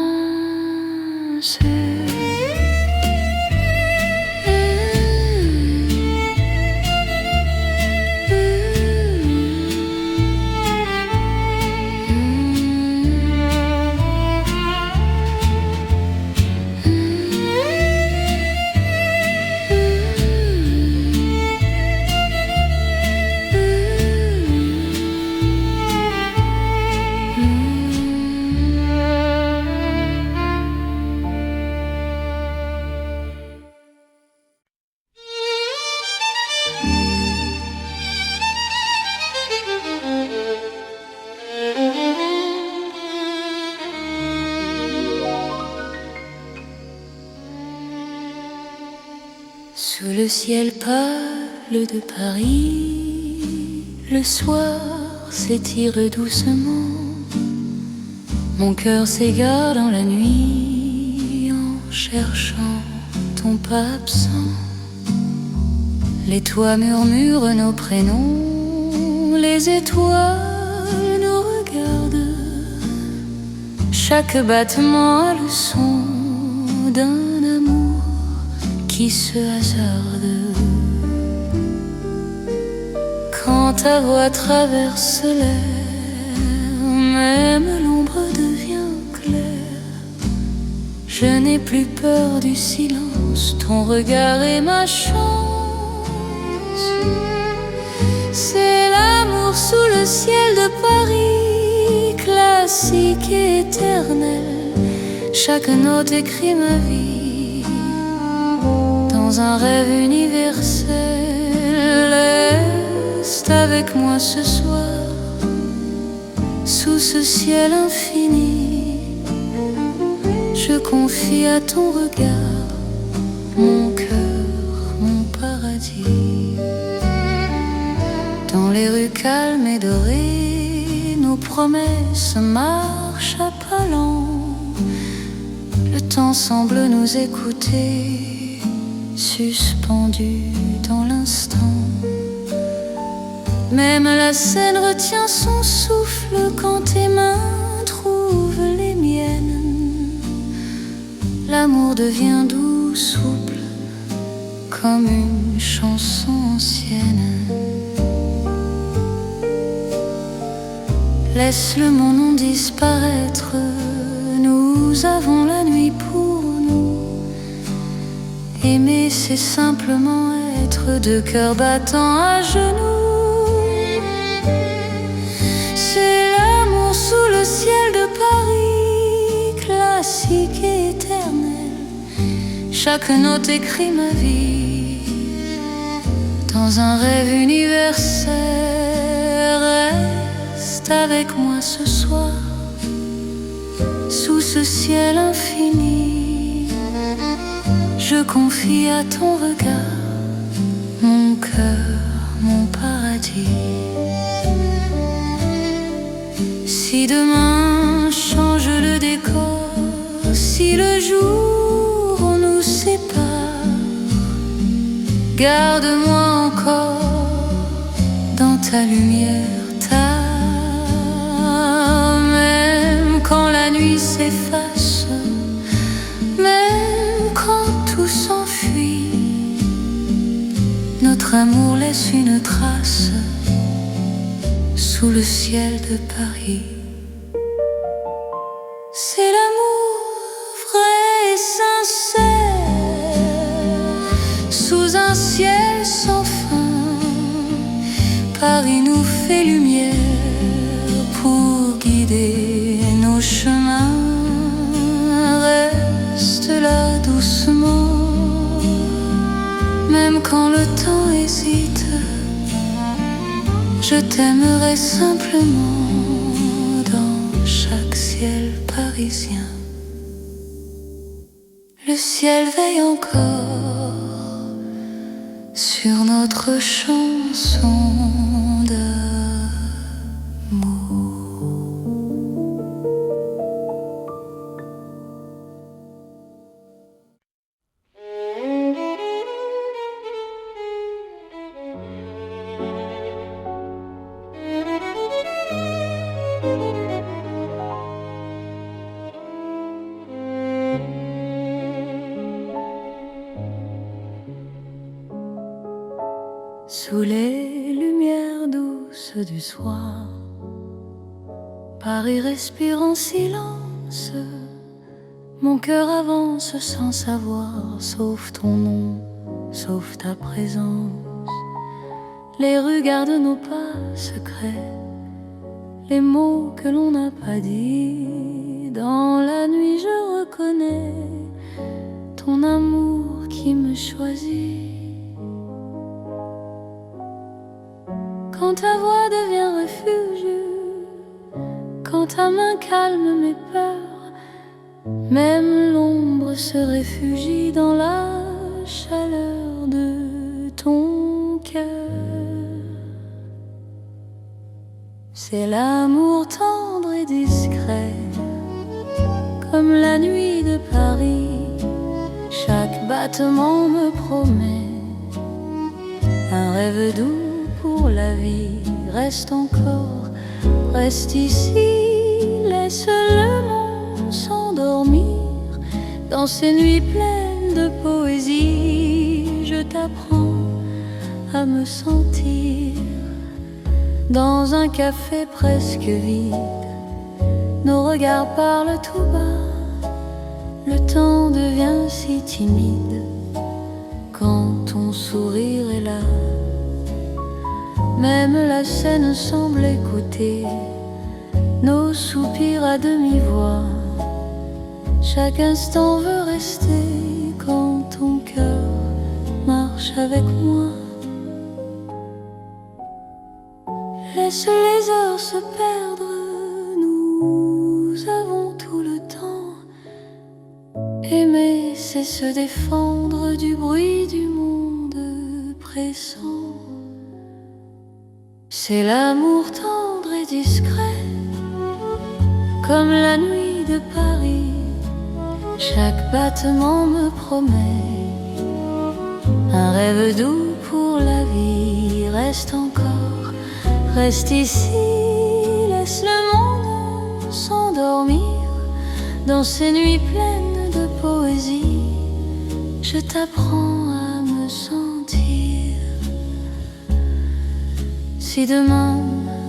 Sous le ciel pâle de Paris, le soir s'étire doucement. Mon cœur s'égare dans la nuit en cherchant ton pas absent. Les toits murmurent nos prénoms, les étoiles nous regardent. Chaque battement a le son d'un amour qui se hasarde. Quand ta voix traverse l'air, même l'ombre devient claire. Je n'ai plus peur du silence, ton regard est ma chance. C'est l'amour sous le ciel de Paris, classique et éternel. Chaque note écrit ma vie dans un rêve universel. Reste avec moi ce soir, sous ce ciel infini. Je confie à ton regard mon cœur, mon paradis. Dans les rues calmes et dorées, nos promesses marchent à pas lents. Le temps semble nous écouter, suspendu dans l'instant. Même la scène retient son souffle quand tes mains trouvent les miennes. L'amour devient doux, souple, comme une chanson ancienne. Laisse le mon disparaître, nous avons la nuit pour nous. Aimer, c'est simplement être deux cœurs battants à genoux. C'est l'amour sous le ciel de Paris, classique et éternel. Chaque note écrit ma vie dans un rêve universel. Reste avec moi ce soir, sous ce ciel infini. Je confie à ton regard mon cœur, mon paradis. Si demain change le décor, si le jour nous sépare, garde-moi encore dans ta lumière, même quand la nuit s'efface, même quand tout s'enfuit, notre amour laisse une trace sous le ciel de Paris. C'est l'amour vrai et sincère, sous un ciel sans fin. Paris nous fait lumière pour guider nos chemins. Reste là doucement, même quand le temps hésite. Je t'aimerai simplement dans chaque ciel parisien. Le ciel veille encore sur notre chanson d'amour. du soir. Paris respire en silence, mon cœur avance sans savoir, sauf ton nom, sauf ta présence. Les rues gardent nos pas secrets, les mots que l'on n'a pas dit. Dans la nuit je reconnais ton amour qui me choisit. Quand ta voix devient refuge, quand ta main calme mes peurs, même l'ombre se réfugie dans la chaleur de ton cœur. C'est l'amour tendre et discret, comme la nuit de Paris. Chaque battement me promet un rêve doux pour la vie. Reste encore, reste ici, laisse le monde s'endormir dans ces nuits pleines de poésie. Je t'apprends à me sentir dans un café presque vide. Nos regards parlent tout bas, le temps devient si timide quand ton sourire est là. Même la scène semble écouter nos soupirs à demi-voix. Chaque instant veut rester quand ton cœur marche avec moi. Laisse les heures se perdre, nous avons tout le temps. Aimer, c'est se défendre du bruit du monde pressant. C'est l'amour tendre et discret, comme la nuit de Paris. Chaque battement me promet un rêve doux pour la vie. Reste encore, reste ici, laisse le monde s'endormir dans ces nuits pleines de poésie. Je t'apprends à me sentir. Si demain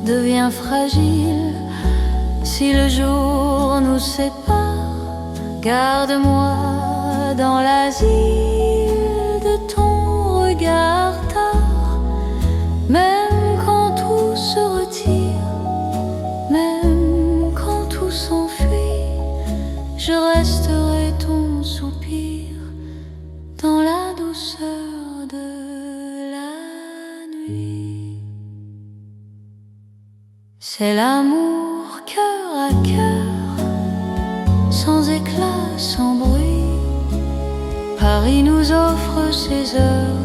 devient fragile, si le jour nous sépare, garde-moi dans l'asile de ton regard tard. Même quand tout se retire, même quand tout s'enfuit, je resterai ton soupir dans la douceur de la nuit. C'est l'amour cœur à cœur, sans éclat, sans bruit. Paris nous offre ses heures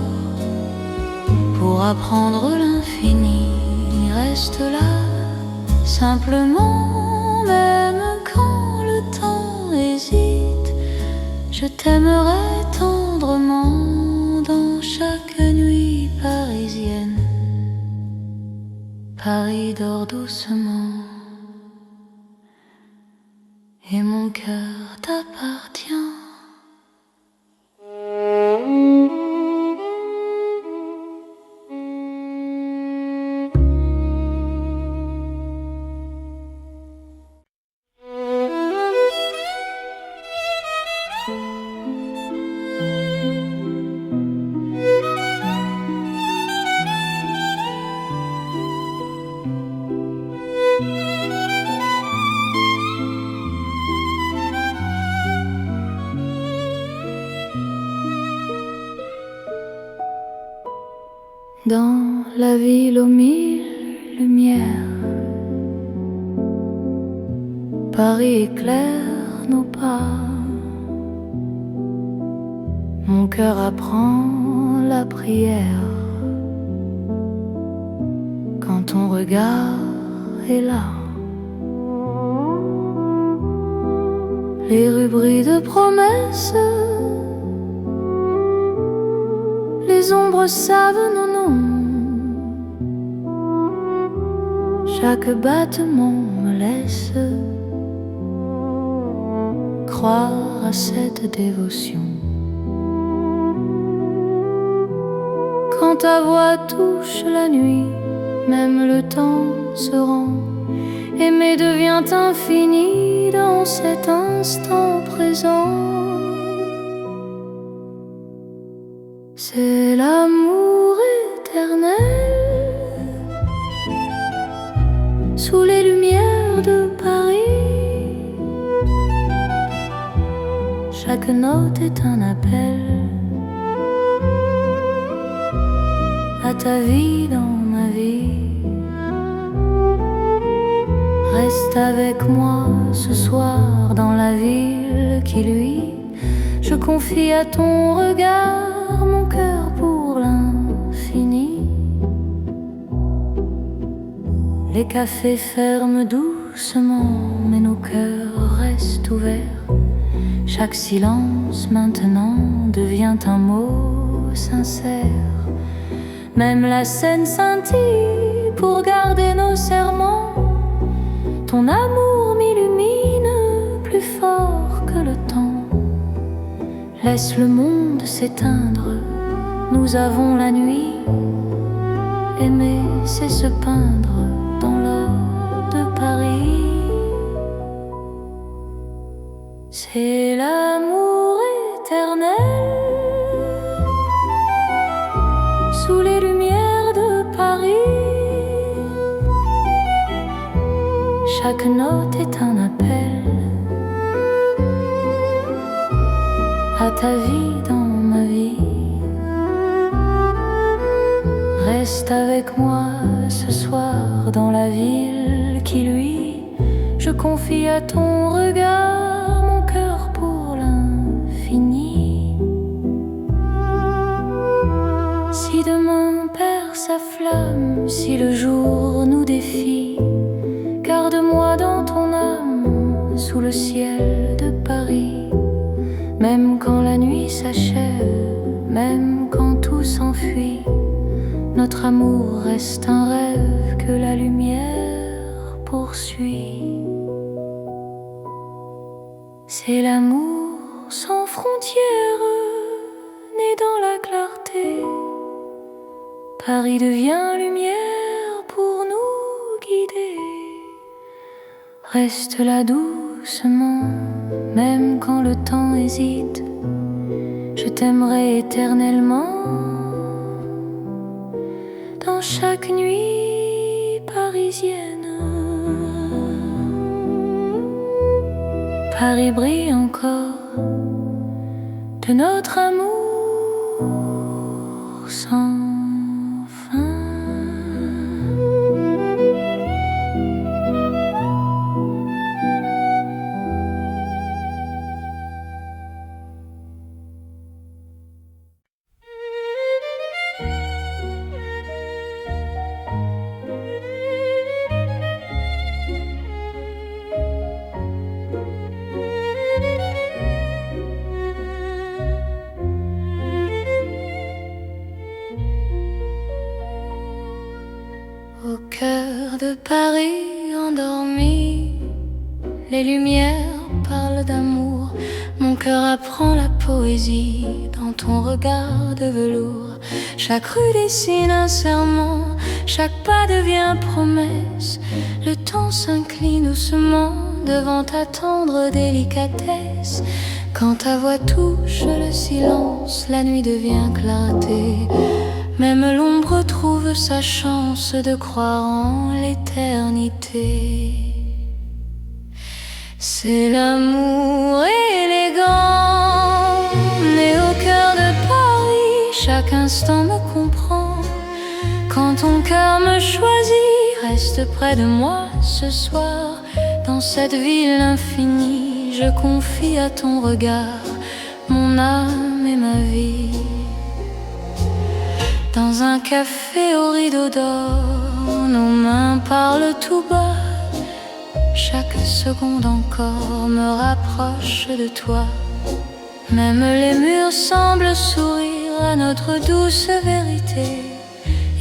pour apprendre l'infini. Reste là, simplement, même quand le temps hésite. Je t'aimerai tendrement dans chaque nuit parisienne. Paris dort doucement et mon cœur t'appartient. Dans la ville aux mille lumières, Paris éclaire nos pas. Mon cœur apprend la prière quand ton regard est là. Les rues brillent de promesses, les ombres savent nos noms. Chaque battement me laisse croire à cette dévotion. Quand ta voix touche la nuit, même le temps se rend. Aimer devient infini dans cet instant présent. C'est l'amour éternel sous les lumières de Paris. Chaque note est un appel à ta vie dans ma vie. Reste avec moi ce soir dans la ville qui luit. Je confie à ton regard mon cœur pour l'infini. Les cafés ferment doucement, mais nos cœurs restent ouverts. Chaque silence maintenant devient un mot sincère. Même la scène scintille pour garder nos serments. Ton amour m'illumine plus fort que le temps. Laisse le monde s'éteindre, nous avons la nuit. Aimer, c'est se peindre dans l'or de Paris. C'est l'amour éternel sous les lumières de Paris. Chaque note est un appel à ta vie dans ma vie. Reste avec moi ce soir dans la ville qui luit. Je confie à ton regard mon cœur pour l'infini. Si demain perd sa flamme, si le jour nous défie, garde-moi dans ton âme sous le ciel de Paris. Même quand la nuit s'achève, même quand tout s'enfuit, notre amour reste un rêve que la lumière poursuit. C'est l'amour sans frontières, né dans la clarté. Paris devient lumière pour nous guider. Reste là doucement, même quand le temps hésite. Je t'aimerai éternellement. Dans chaque nuit parisienne, Paris brille encore de notre amour sans fin. Au cœur de Paris endormi, les lumières parlent d'amour. Mon cœur apprend la poésie dans ton regard de velours. Chaque rue dessine un serment, chaque pas devient promesse. Le temps s'incline doucement devant ta tendre délicatesse. Quand ta voix touche le silence, la nuit devient clarté. Même l'ombre trouve sa chance de croire en l'éternité. C'est l'amour élégant, né au cœur de Paris. Chaque instant me comprend. Quand ton cœur me choisit, reste près de moi ce soir. Dans cette ville infinie, je confie à ton regard mon âme et ma vie. Dans un café au rideau d'or, nos mains parlent tout bas. Chaque seconde encore me rapproche de toi. Même les murs semblent sourire à notre douce vérité.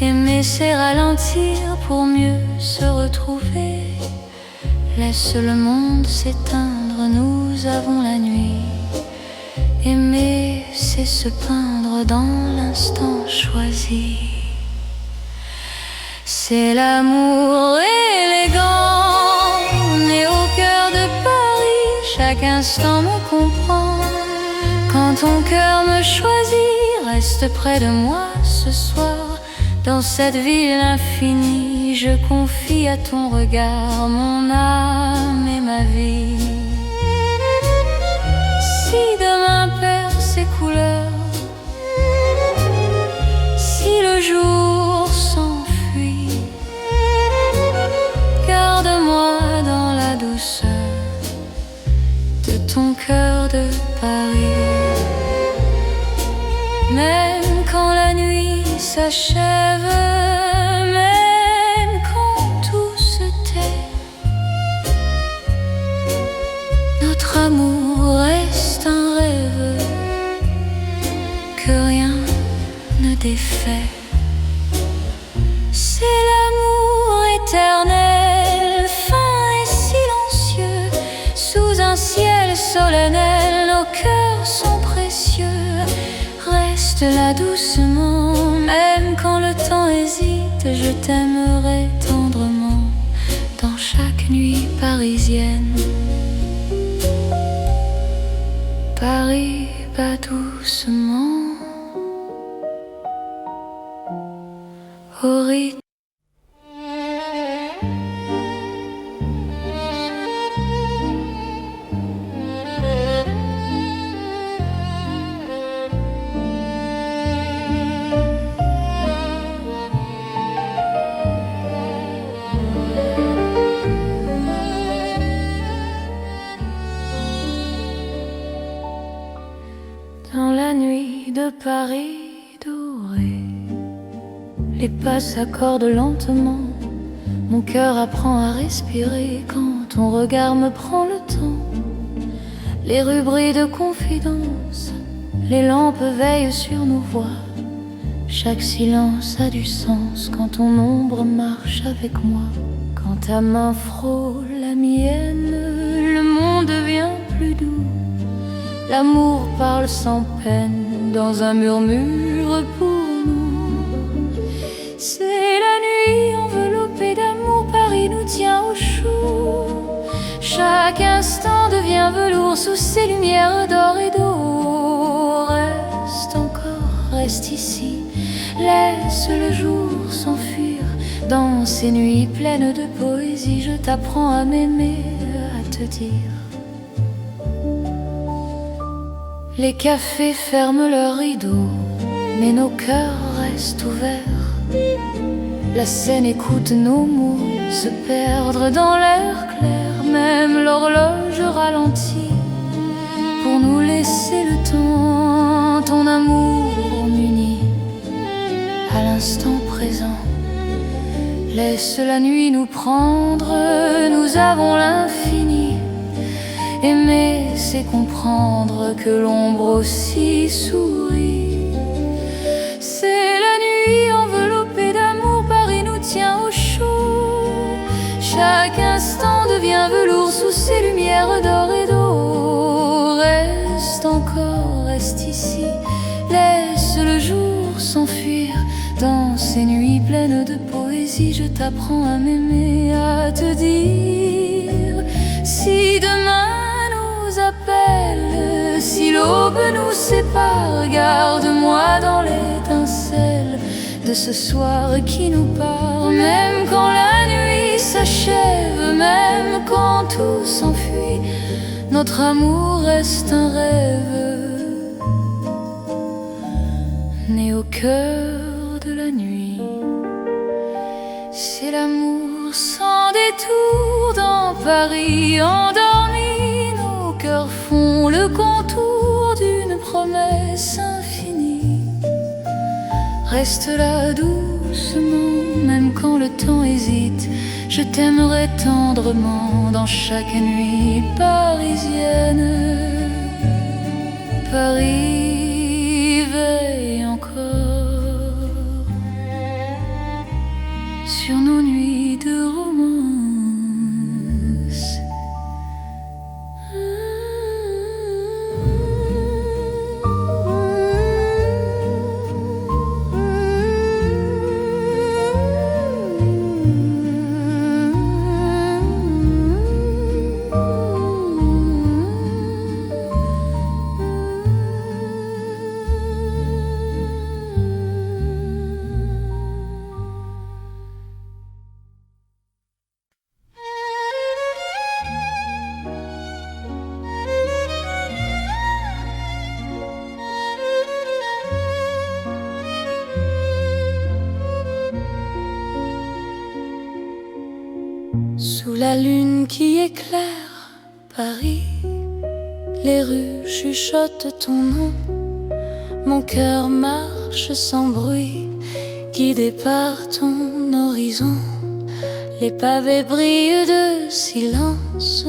Aimer, c'est ralentir pour mieux se retrouver. Laisse le monde s'éteindre, nous avons la nuit. Aimer, c'est se peindre dans l'instant choisi. C'est l'amour élégant, né au cœur de Paris. Chaque instant me comprend. Quand ton cœur me choisit, reste près de moi ce soir. Dans cette ville infinie, je confie à ton regard mon âme et ma vie. Si demain perd ses couleurs, si le jour s'enfuit, garde-moi dans la douceur de ton cœur de Paris. Même quand la nuit s'achève, même quand tout se tait, notre amour reste un rêve que rien ne défait. C'est l'amour éternel, fin et silencieux, sous un ciel solennel, nos cœurs sont précieux. Reste là doucement, même quand le temps hésite, je t'aimerai tendrement dans chaque nuit parisienne. Paris bat doucement au rythme. Dans la nuit de Paris doré, les pas s'accordent lentement. Mon cœur apprend à respirer quand ton regard me prend le temps. Les rues brillent de confidence, les lampes veillent sur nos voix. Chaque silence a du sens quand ton ombre marche avec moi. Quand ta main frôle la mienne, le monde devient plus doux. L'amour parle sans peine dans un murmure pour nous. C'est la nuit enveloppée d'amour, Paris nous tient au chaud. Chaque instant devient velours sous ces lumières d'or et d'eau. Reste encore, reste ici, laisse le jour s'enfuir. Dans ces nuits pleines de poésie, je t'apprends à m'aimer, à te dire. Les cafés ferment leurs rideaux, mais nos cœurs restent ouverts. La scène écoute nos mots se perdre dans l'air clair. Même l'horloge ralentit pour nous laisser le temps. Ton amour m'unit à l'instant présent. Laisse la nuit nous prendre, nous avons l'infini. Aimer, c'est comprendre que l'ombre aussi sourit. C'est la nuit enveloppée d'amour, Paris nous tient au chaud. Chaque instant devient velours sous ces lumières d'or et d'eau. Reste encore, reste ici, laisse le jour s'enfuir. Dans ces nuits pleines de poésie, je t'apprends à m'aimer, à te dire. Si demain appelle, si l'aube nous sépare, garde-moi dans l'étincelle de ce soir qui nous part. Même quand la nuit s'achève, même quand tout s'enfuit, notre amour reste un rêve né au cœur de la nuit. C'est l'amour sans détour dans Paris endormi. Cœurs font le contour d'une promesse infinie. Reste là doucement, même quand le temps hésite. Je t'aimerai tendrement dans chaque nuit parisienne. Paris veille encore sur nos nuits de romance. qui éclaire Paris. Les rues chuchotent ton nom, mon cœur marche sans bruit, guidé par ton horizon. Les pavés brillent de silence,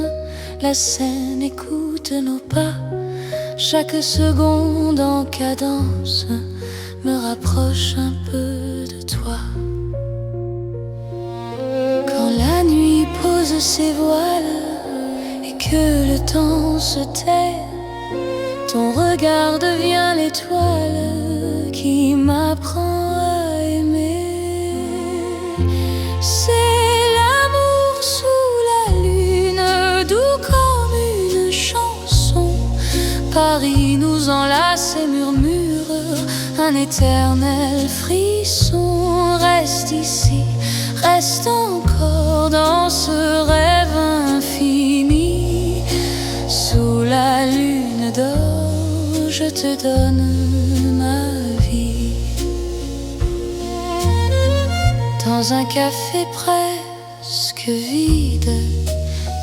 la Seine écoute nos pas. Chaque seconde en cadence me rapproche un peu de toi. Quand la nuit pose ses voiles et que le temps se tait, ton regard devient l'étoile qui m'apprend à aimer. C'est l'amour sous la lune, doux comme une chanson. Paris nous enlace et murmure un éternel frisson. Reste ici, reste encore dans ce rêve infini. Sous la lune d'or, je te donne ma vie. Dans un café presque vide,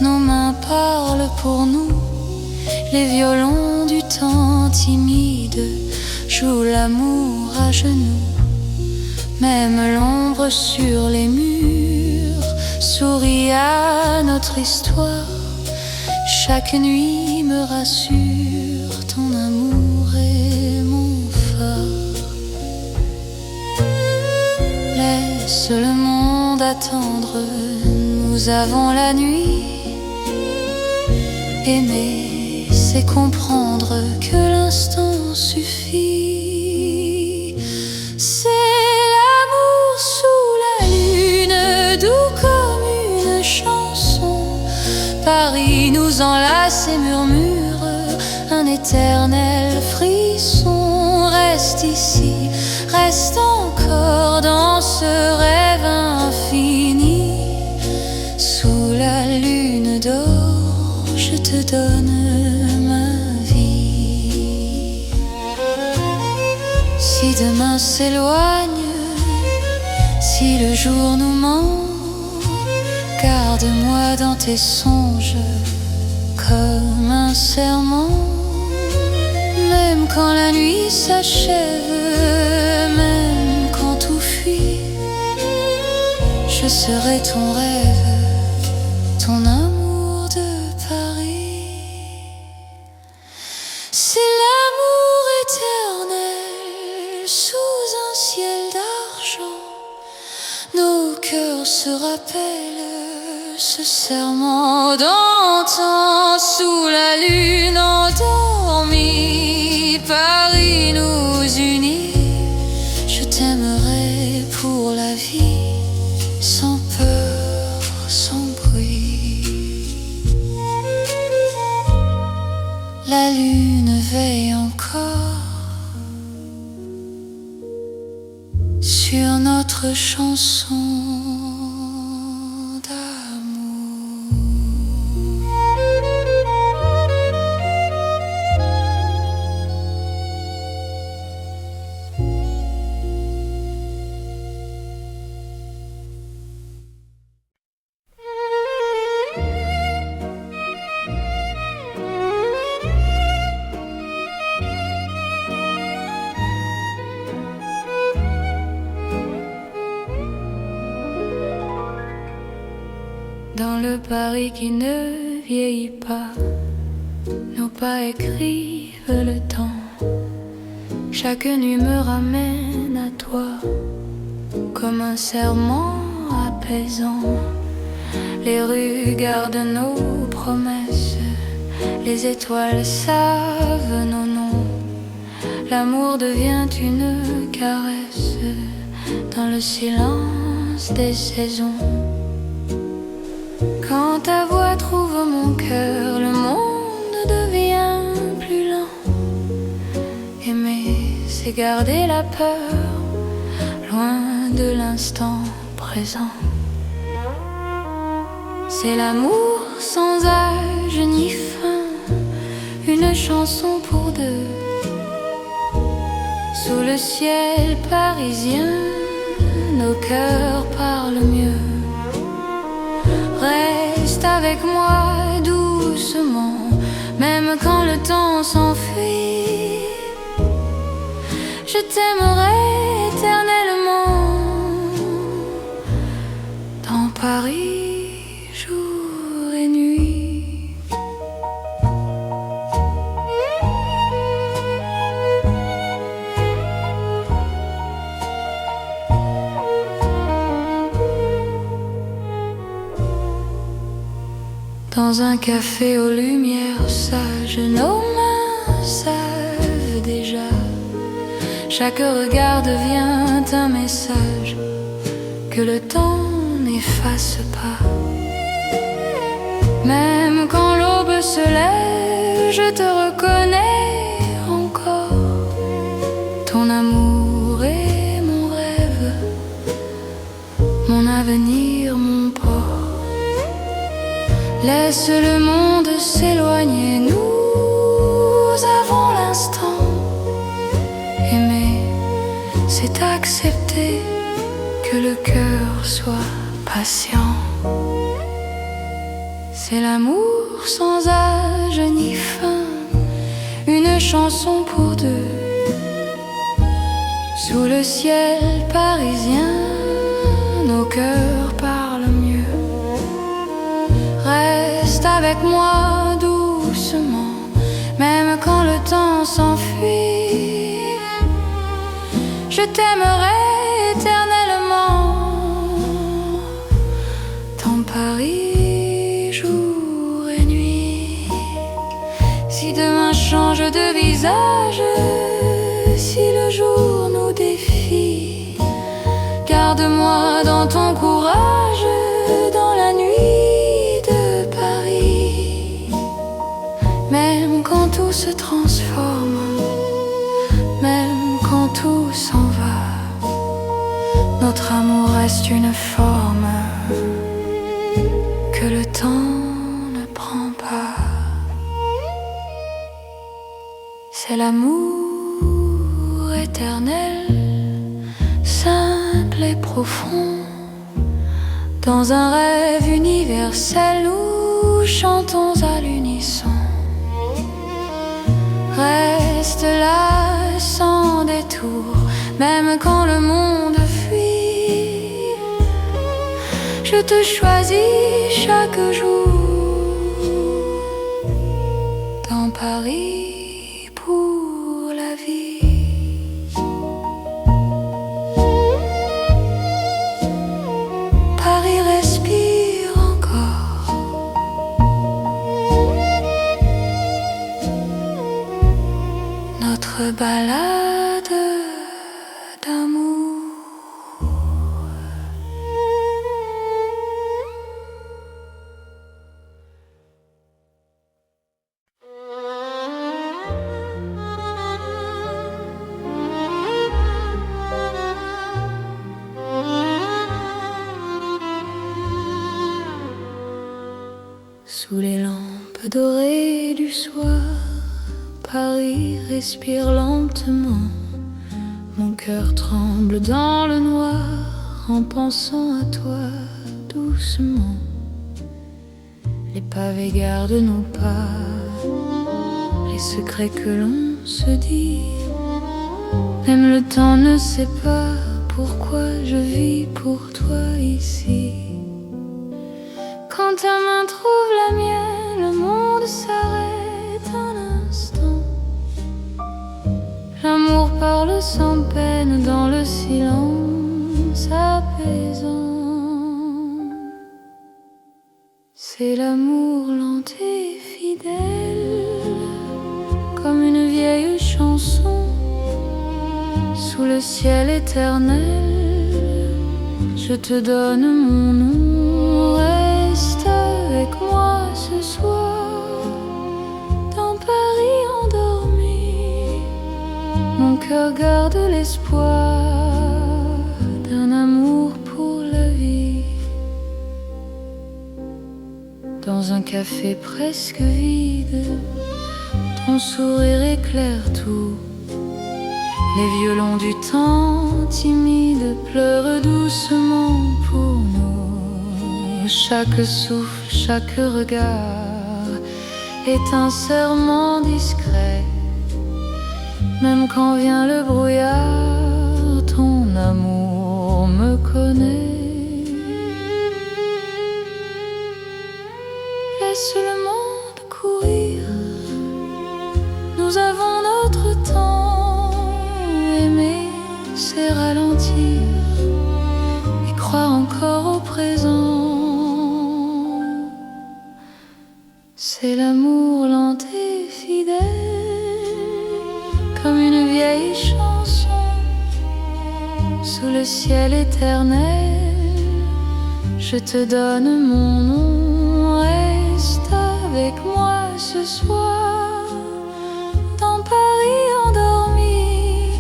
nos mains parlent pour nous. Les violons du temps timide jouent l'amour à genoux. Même l'ombre sur les murs sourit à notre histoire. Chaque nuit me rassure, ton amour est mon phare. Laisse le monde attendre, nous avons la nuit. Aimer, c'est comprendre que l'instant suffit. C'est l'amour sous la lune, doux comme une chanson. Paris nous enlace et murmure un éternel frisson. Reste ici, reste encore dans ce rêve infini. Sous la lune d'or, je te donne ma vie. Si demain s'éloigne, si le jour nous ment, garde-moi dans tes songes comme un serment. Même quand la nuit s'achève, même quand tout fuit, je serai ton rêve, ton amour de Paris. C'est l'amour éternel sous un ciel d'argent. Nos cœurs se rappellent ce serment d'antan. Sous la lune endormie, Paris nous unit. Je t'aimerai pour la vie, sans peur, sans bruit. La lune veille encore sur notre chanson d'amour. Dans le Paris qui ne vieillit pas, nos pas écrivent le temps. Chaque nuit me ramène à toi, comme un serment apaisant. Les rues gardent nos promesses, les étoiles savent nos noms. L'amour devient une caresse dans le silence des saisons. Quand ta voix trouve mon cœur, le monde devient plus lent. Aimer, c'est garder la peur, loin de l'instant présent. C'est l'amour sans âge ni fin, une chanson pour deux. Sous le ciel parisien, nos cœurs parlent mieux. Reste reste avec moi doucement, même quand le temps s'enfuit. Je t'aimerai éternellement dans Paris, jour et nuit. Dans un café aux lumières sages, nos mains savent déjà. Chaque regard devient un message que le temps n'efface pas. Même quand l'aube se lève, je te reconnais encore. Ton amour est mon rêve, mon avenir, mon port. Laisse le monde s'éloigner, nous avons l'instant. Aimer, c'est accepter que le cœur soit patient. C'est l'amour sans âge ni fin, une chanson pour deux. Sous le ciel parisien, nos cœurs parlent mieux. Reste avec moi doucement, même quand le temps s'enfuit. Je t'aimerai éternellement dans Paris, jour et nuit. Si demain change de visage, si le jour nous défie, garde-moi dans ton courage, dans la nuit de Paris. Même quand tout se transforme, même quand tout s'en va, notre amour reste une forme que le temps ne prend pas. C'est l'amour éternel, simple et profond. Dans un rêve universel, nous chantons à l'unisson. Reste là sans détour, même quand le monde fuit. Je te choisis chaque jour dans Paris pour la vie. Paris respire encore. Notre balade d'amour. Sous les lampes dorées du soir, Paris respire lentement. Mon cœur tremble dans le noir en pensant à toi doucement. Les pavés gardent nos pas, les secrets que l'on se dit. Même le temps ne sait pas pourquoi je vis pour toi ici. Quand ta main trouve la mienne, le monde s'arrête un instant. L'amour parle sans peine dans le silence apaisant. C'est l'amour lent et fidèle, comme une vieille chanson. Sous le ciel éternel, je te donne mon nom. Reste avec moi ce soir, dans Paris endormi. Mon cœur garde l'espoir d'un amour pour la vie. Dans un café presque vide, ton sourire éclaire tout. Les violons du temps timide pleurent doucement pour nous. chaque souffle, chaque regard est un serment discret. Même quand vient le brouillard, ton amour me connaît. Laisse le monde courir, nous avons notre temps. Aimer, c'est ralentir et croire encore au présent. C'est l'amour lent et fidèle, comme une vieille chanson sous le ciel éternel. Je te donne mon nom, reste avec moi ce soir dans Paris endormi.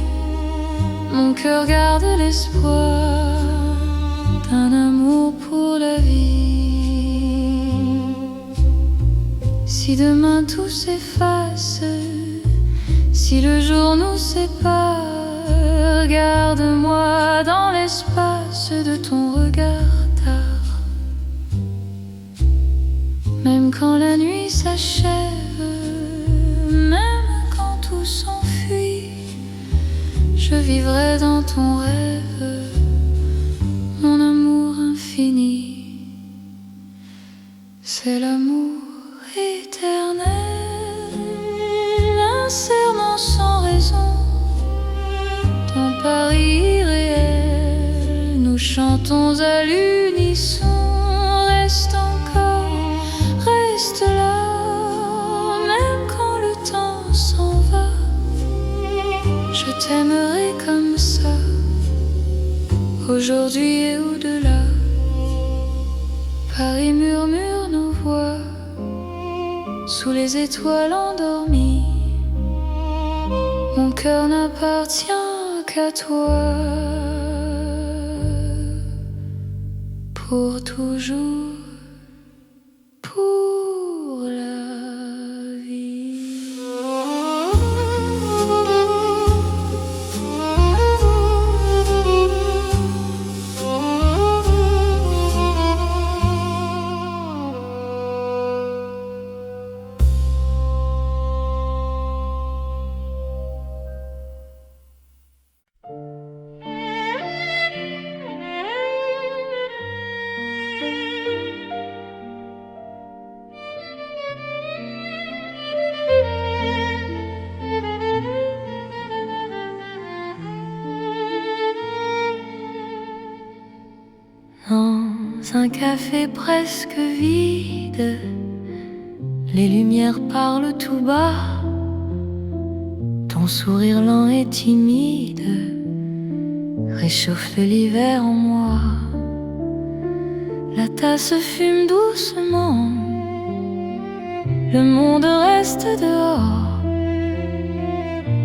Mon cœur garde l'espoir d'un amour pour la vie. Si demain tout s'efface, si le jour nous sépare, garde-moi dans l'espace de ton regard tard. Même quand la nuit s'achève, même quand tout s'enfuit, je vivrai dans ton rêve, mon amour infini. C'est l'amour éternel, un serment sans raison, ton Paris irréel. Nous chantons à l'unisson. Reste encore, reste là, même quand le temps s'en va. Je t'aimerai comme ça, aujourd'hui et au-delà. Paris murmure nos voix sous les étoiles endormies. Mon cœur n'appartient qu'à toi, pour toujours, pour la vie. Dans un café presque vide, les lumières parlent tout bas. Ton sourire lent et timide réchauffe l'hiver en moi. La tasse fume doucement, le monde reste dehors.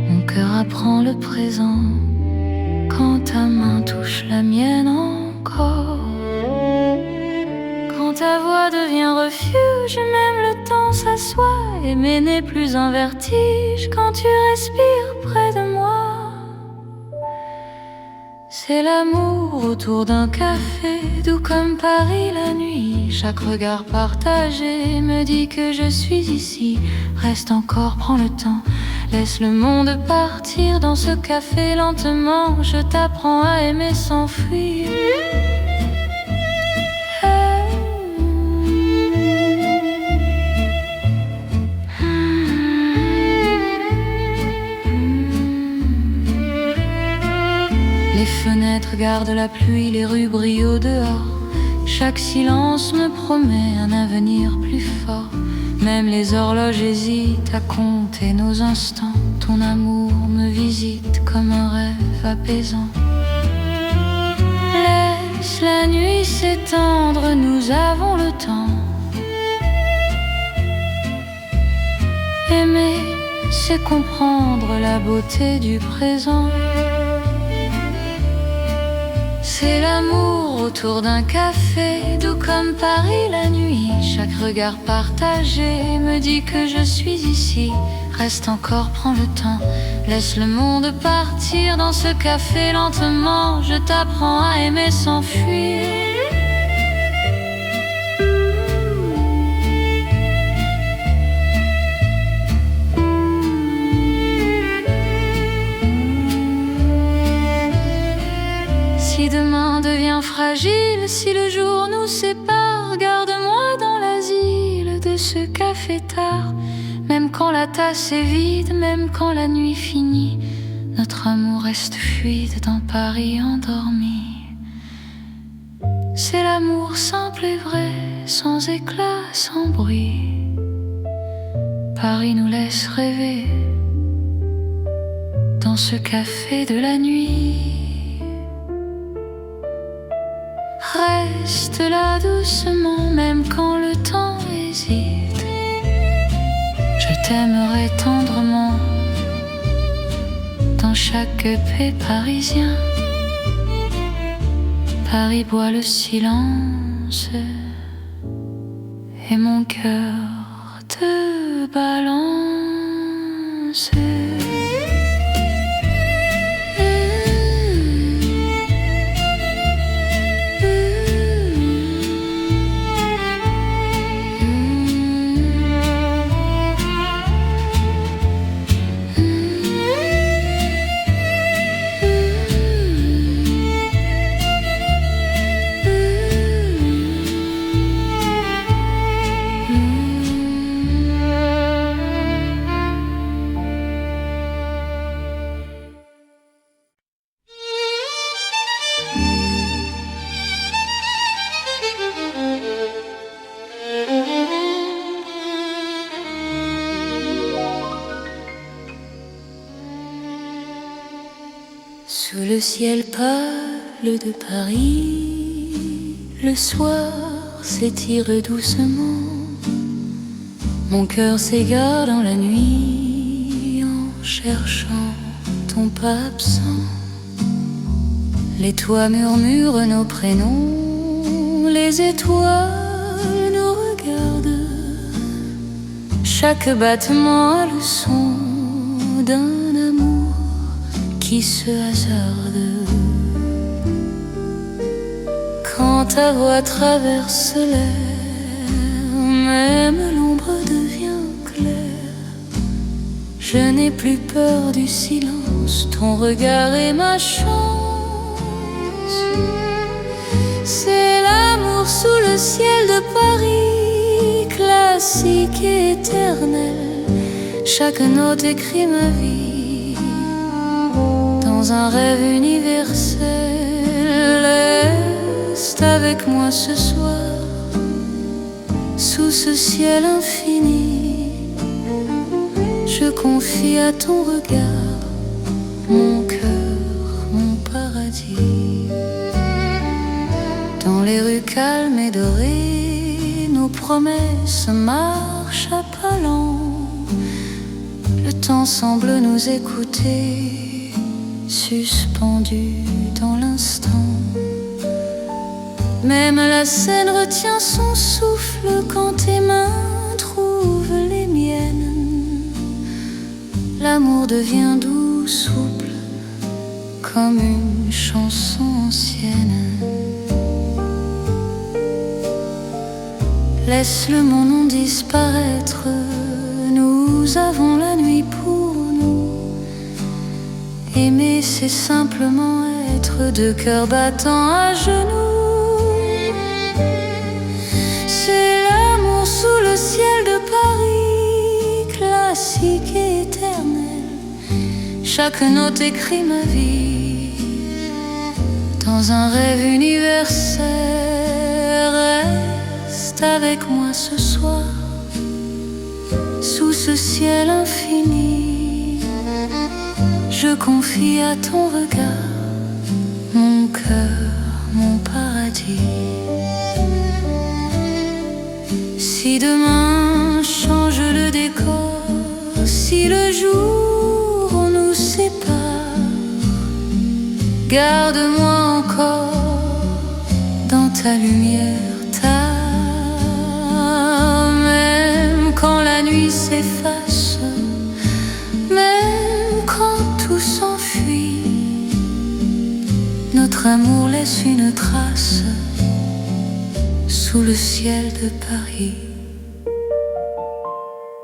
Mon cœur apprend le présent quand ta main touche la mienne encore. Quand ta voix devient refuge, même le temps s'assoit. Aimer n'est plus un vertige quand tu respires près de moi. C'est l'amour autour d'un café, doux comme Paris la nuit. Chaque regard partagé me dit que je suis ici. Reste encore, prends le temps, laisse le monde partir dans ce café lentement. Je t'apprends à aimer sans fuir. Les fenêtres gardent la pluie, les rues brillent au dehors. Chaque silence me promet un avenir plus fort. Même les horloges hésitent à compter nos instants. Ton amour me visite comme un rêve apaisant. Laisse la nuit s'étendre, nous avons le temps. Aimer, c'est comprendre la beauté du présent. C'est l'amour autour d'un café, doux comme Paris la nuit. Chaque regard partagé me dit que je suis ici. Reste encore, prends le temps, laisse le monde partir dans ce café lentement. Je t'apprends à aimer sans fuir. fait tard. Même quand la tasse est vide, même quand la nuit finit, notre amour reste fluide dans Paris endormi. C'est l'amour simple et vrai, sans éclat, sans bruit. Paris nous laisse rêver dans ce café de la nuit. Reste là doucement, même quand le temps hésite. Je t'aimerai tendrement dans chaque paix parisien. Paris boit le silence et mon cœur te balance. Sous le ciel pâle de Paris, le soir s'étire doucement. Mon cœur s'égare dans la nuit en cherchant ton pas absent. Les toits murmurent nos prénoms, les étoiles nous regardent. Chaque battement a le son d'un amour qui se hasarde. Quand ta voix traverse l'air, même l'ombre devient claire. Je n'ai plus peur du silence, ton regard est ma chance. C'est l'amour sous le ciel de Paris, classique et éternel. Chaque note écrit ma vie dans un rêve universel. Reste avec moi ce soir, sous ce ciel infini. Je confie à ton regard mon cœur, mon paradis. Dans les rues calmes et dorées, nos promesses marchent à pas lents. Le temps semble nous écouter, suspendu dans l'instant. Même la scène retient son souffle quand tes mains trouvent les miennes. L'amour devient doux, souple, comme une chanson ancienne. Laisse le mon nom disparaître, nous avons la nuit pour nous. Aimer, c'est simplement être deux cœurs battants à genoux. C'est l'amour sous le ciel de Paris, classique et éternel. Chaque note écrit ma vie dans un rêve universel. Reste avec moi ce soir, sous ce ciel infini. Je confie à ton regard mon cœur, mon paradis. Si demain change le décor, si le jour nous sépare, garde-moi encore dans ta lumière, même quand la nuit s'efface, même quand tout s'enfuit, notre amour laisse une trace sous le ciel de Paris.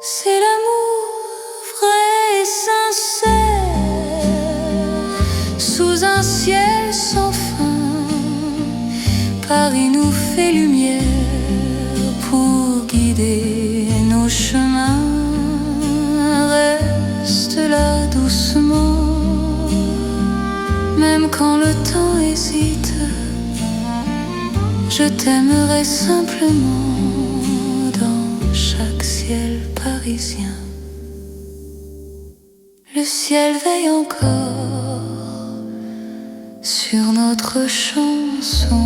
C'est l'amour vrai et sincère, sous un ciel sans fin. Paris nous fait lumière pour guider nos chemins restent là doucement, même quand le temps hésite. Je t'aimerai simplement dans chaque ciel parisien. Le ciel veille encore sur notre chanson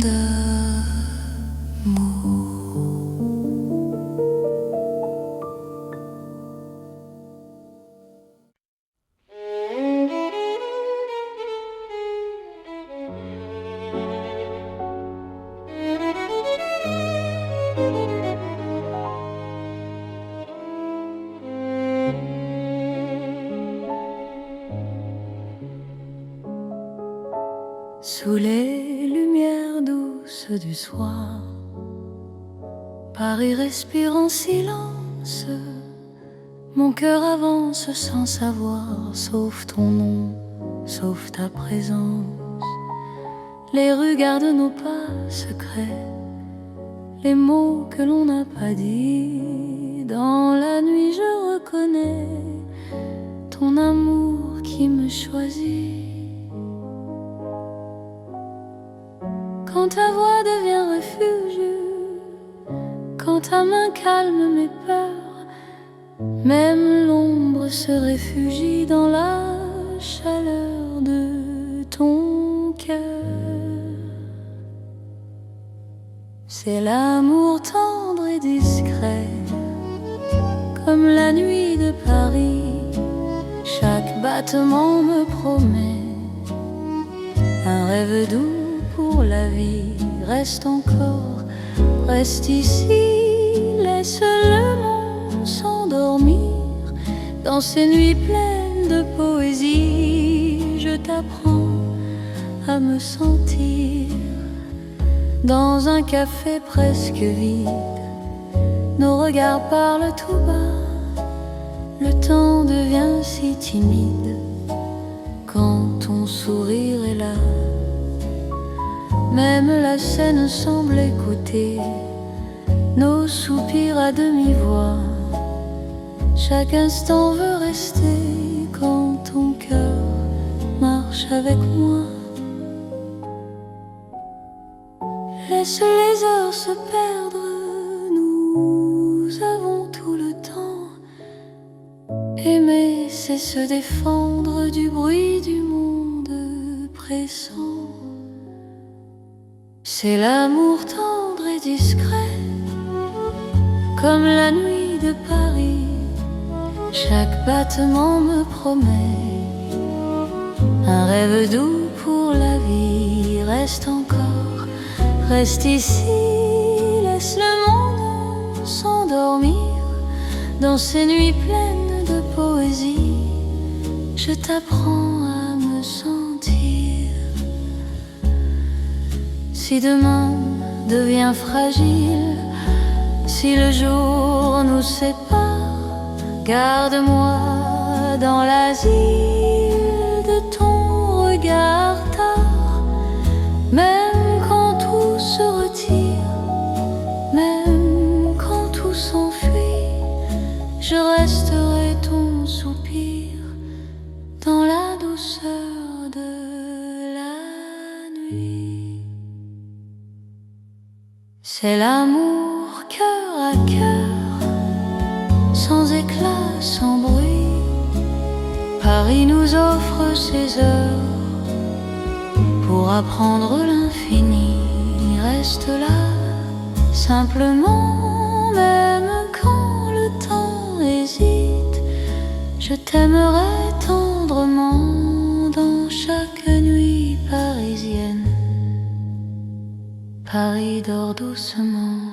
d'amour. Sous les lumières douces du soir, Paris respire en silence. Mon cœur avance sans savoir, sauf ton nom, sauf ta présence. Les rues gardent nos pas secrets, les mots que l'on n'a pas dit. Dans la nuit je reconnais ton amour qui me choisit. Quand ta voix devient refuge, quand ta main calme mes peurs, même l'ombre se réfugie dans la chaleur de ton cœur. C'est l'amour tendre et discret, comme la nuit de Paris. Chaque battement me promet un rêve doux pour la vie. Reste encore, reste ici, laisse le monde s'endormir dans ces nuits pleines de poésie. Je t'apprends à me sentir dans un café presque vide. Nos regards parlent tout bas, le temps devient si timide quand ton sourire est là. Même la scène semble écouter nos soupirs à demi-voix. Chaque instant veut rester quand ton cœur marche avec moi. Laisse les heures se perdre, nous avons tout le temps. Aimer, c'est se défendre du bruit du monde pressant. C'est l'amour tendre et discret, comme la nuit de Paris. Chaque battement me promet un rêve doux pour la vie. Reste encore, reste ici, laisse le monde s'endormir dans ces nuits pleines de poésie. Je t'apprends à me sentir. Si demain devient fragile, si le jour nous sépare, garde-moi dans l'asile de ton regard tard. Même quand tout se retire, même quand tout s'enfuit, je resterai ton soupir dans la douceur de la nuit. C'est l'amour cœur à cœur, sans éclat, sans bruit. Paris nous offre ses heures pour apprendre l'infini. Reste là, simplement, même quand le temps hésite. Je t'aimerai tendrement dans chaque nuit parisienne. Paris dort doucement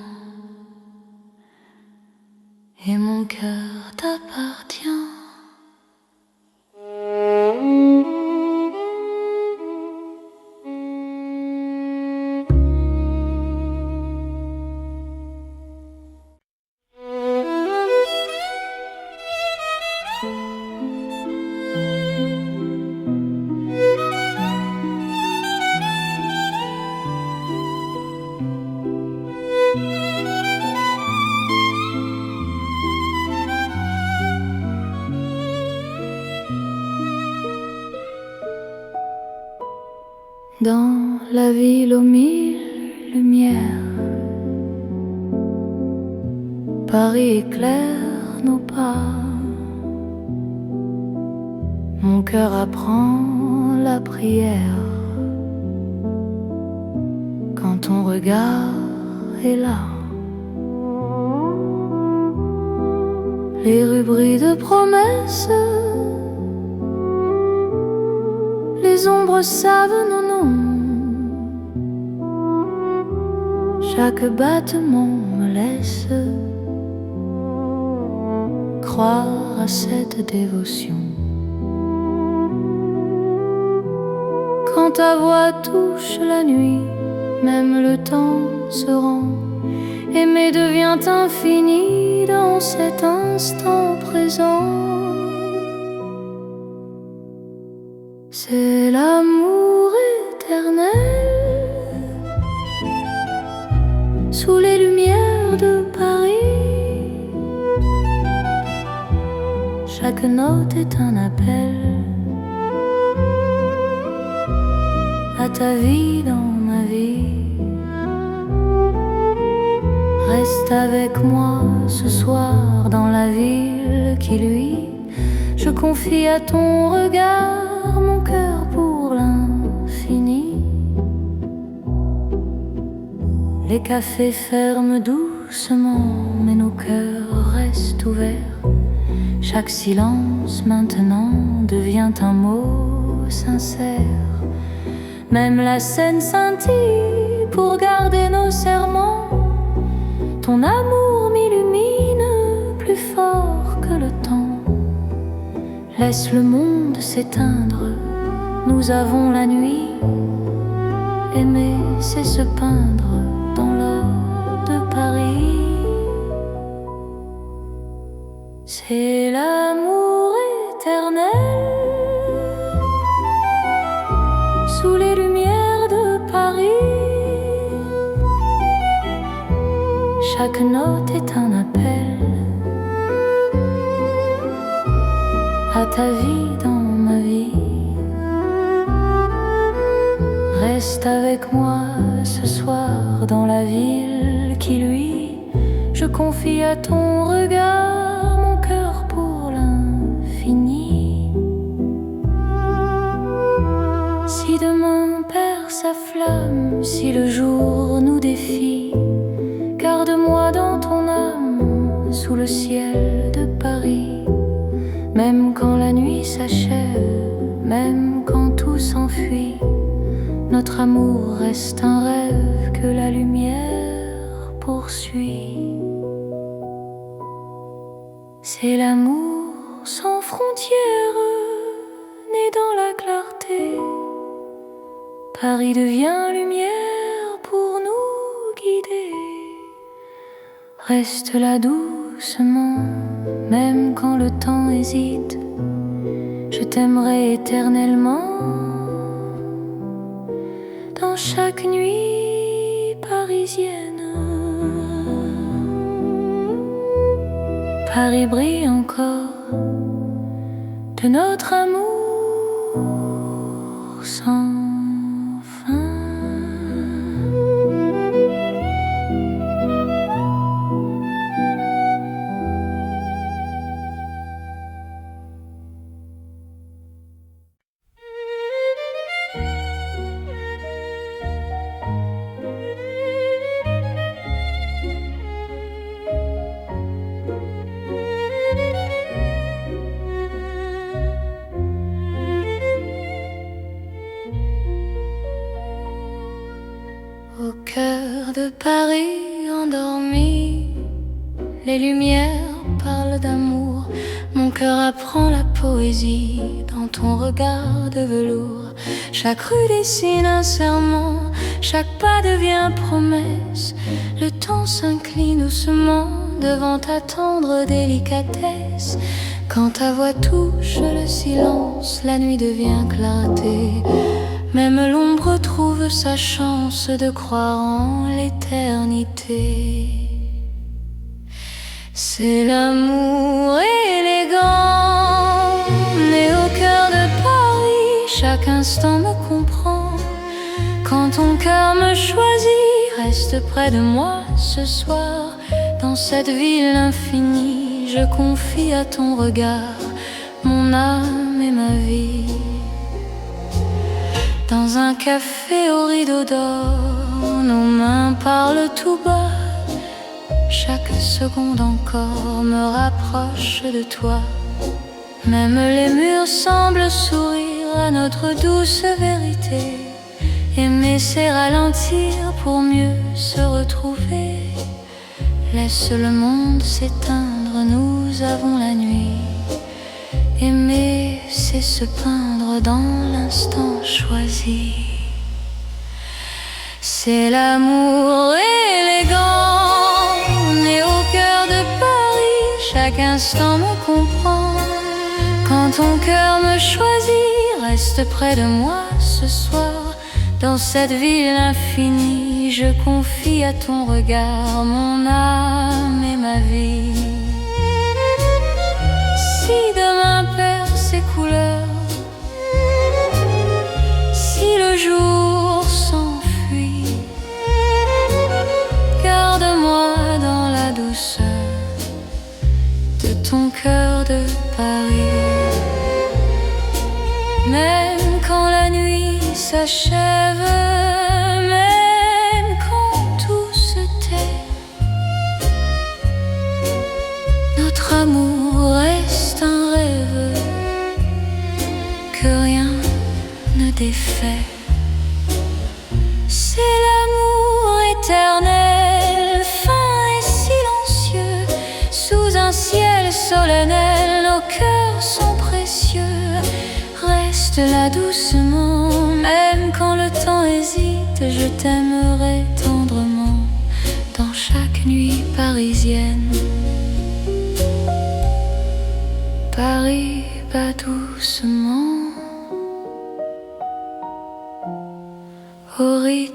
et mon cœur t'appartient. dans la ville aux mille lumières. Paris éclaire nos pas, mon cœur apprend la prière. Quand ton regard est là, les rues brillent de promesses, les ombres savent nos noms. Chaque battement me laisse croire à cette dévotion. Quand ta voix touche la nuit, même le temps se rend. Aimer devient infini dans cet instant présent. C'est l'amour éternel sous les lumières de Paris. Chaque note est un appel à ta vie dans ma vie. Reste avec moi ce soir dans la ville qui luit. Je confie à ton regard mon cœur pour l'infini. Les cafés ferment doucement, mais nos cœurs restent ouverts. Chaque silence maintenant devient un mot sincère. Même la scène scintille pour garder nos serments. Ton amour m'illumine plus fort que le temps. Laisse le monde s'éteindre, nous avons la nuit. Aimer, c'est se peindre dans l'or de Paris. C'est l'amour éternel sous les lumières de Paris. Chaque note est un appel à ta vie dans ma vie. Reste avec moi ce soir dans la ville qui luit. Je confie à ton regard mon cœur pour l'infini. Si demain perd sa flamme, si le jour nous défie, garde-moi dans ton âme sous le ciel de Paris. Même quand la nuit s'achève, même quand tout s'enfuit, notre amour reste un rêve que la lumière poursuit. C'est l'amour sans frontières, né dans la clarté. Paris devient lumière pour nous guider. Reste là doucement, même quand le temps hésite. Je t'aimerai éternellement dans chaque nuit parisienne. Paris brille encore de notre amour sans fin. Au cœur de Paris endormi, les lumières parlent d'amour. Mon cœur apprend la poésie dans ton regard de velours. Chaque rue dessine un serment, chaque pas devient promesse. Le temps s'incline doucement devant ta tendre délicatesse. Quand ta voix touche le silence, la nuit devient clarté. Même l'ombre trouve sa chance de croire en l'éternité. C'est l'amour élégant, né au cœur de Paris. Chaque instant me comprend, cœur me choisit, reste près de moi ce soir. Dans cette ville infinie, je confie à ton regard mon âme et ma vie. Dans un café au rideau d'or, nos mains parlent tout bas. Chaque seconde encore me rapproche de toi. Même les murs semblent sourire à notre douce vérité. Aimer c'est ralentir pour mieux se retrouver. Laisse le monde s'éteindre, nous avons la nuit. Aimer c'est se peindre dans l'instant choisi. C'est l'amour élégant, né au cœur de Paris. Chaque instant me comprend. Quand ton cœur me choisit, reste près de moi ce soir. Dans cette ville infinie, je confie à ton regard mon âme et ma vie. Si demain perd ses couleurs, si le jour s'enfuit, garde-moi dans la douceur de ton cœur de Paris. Même quand la nuit s'achève, même quand tout se tait, notre amour reste un rêve que rien ne défait. C'est l'amour éternel, fin et silencieux. Sous un ciel solennel, nos cœurs sont précieux. Reste là doucement, même quand le temps hésite. Je t'aimerai tendrement dans chaque nuit parisienne. Paris bat doucement au rythme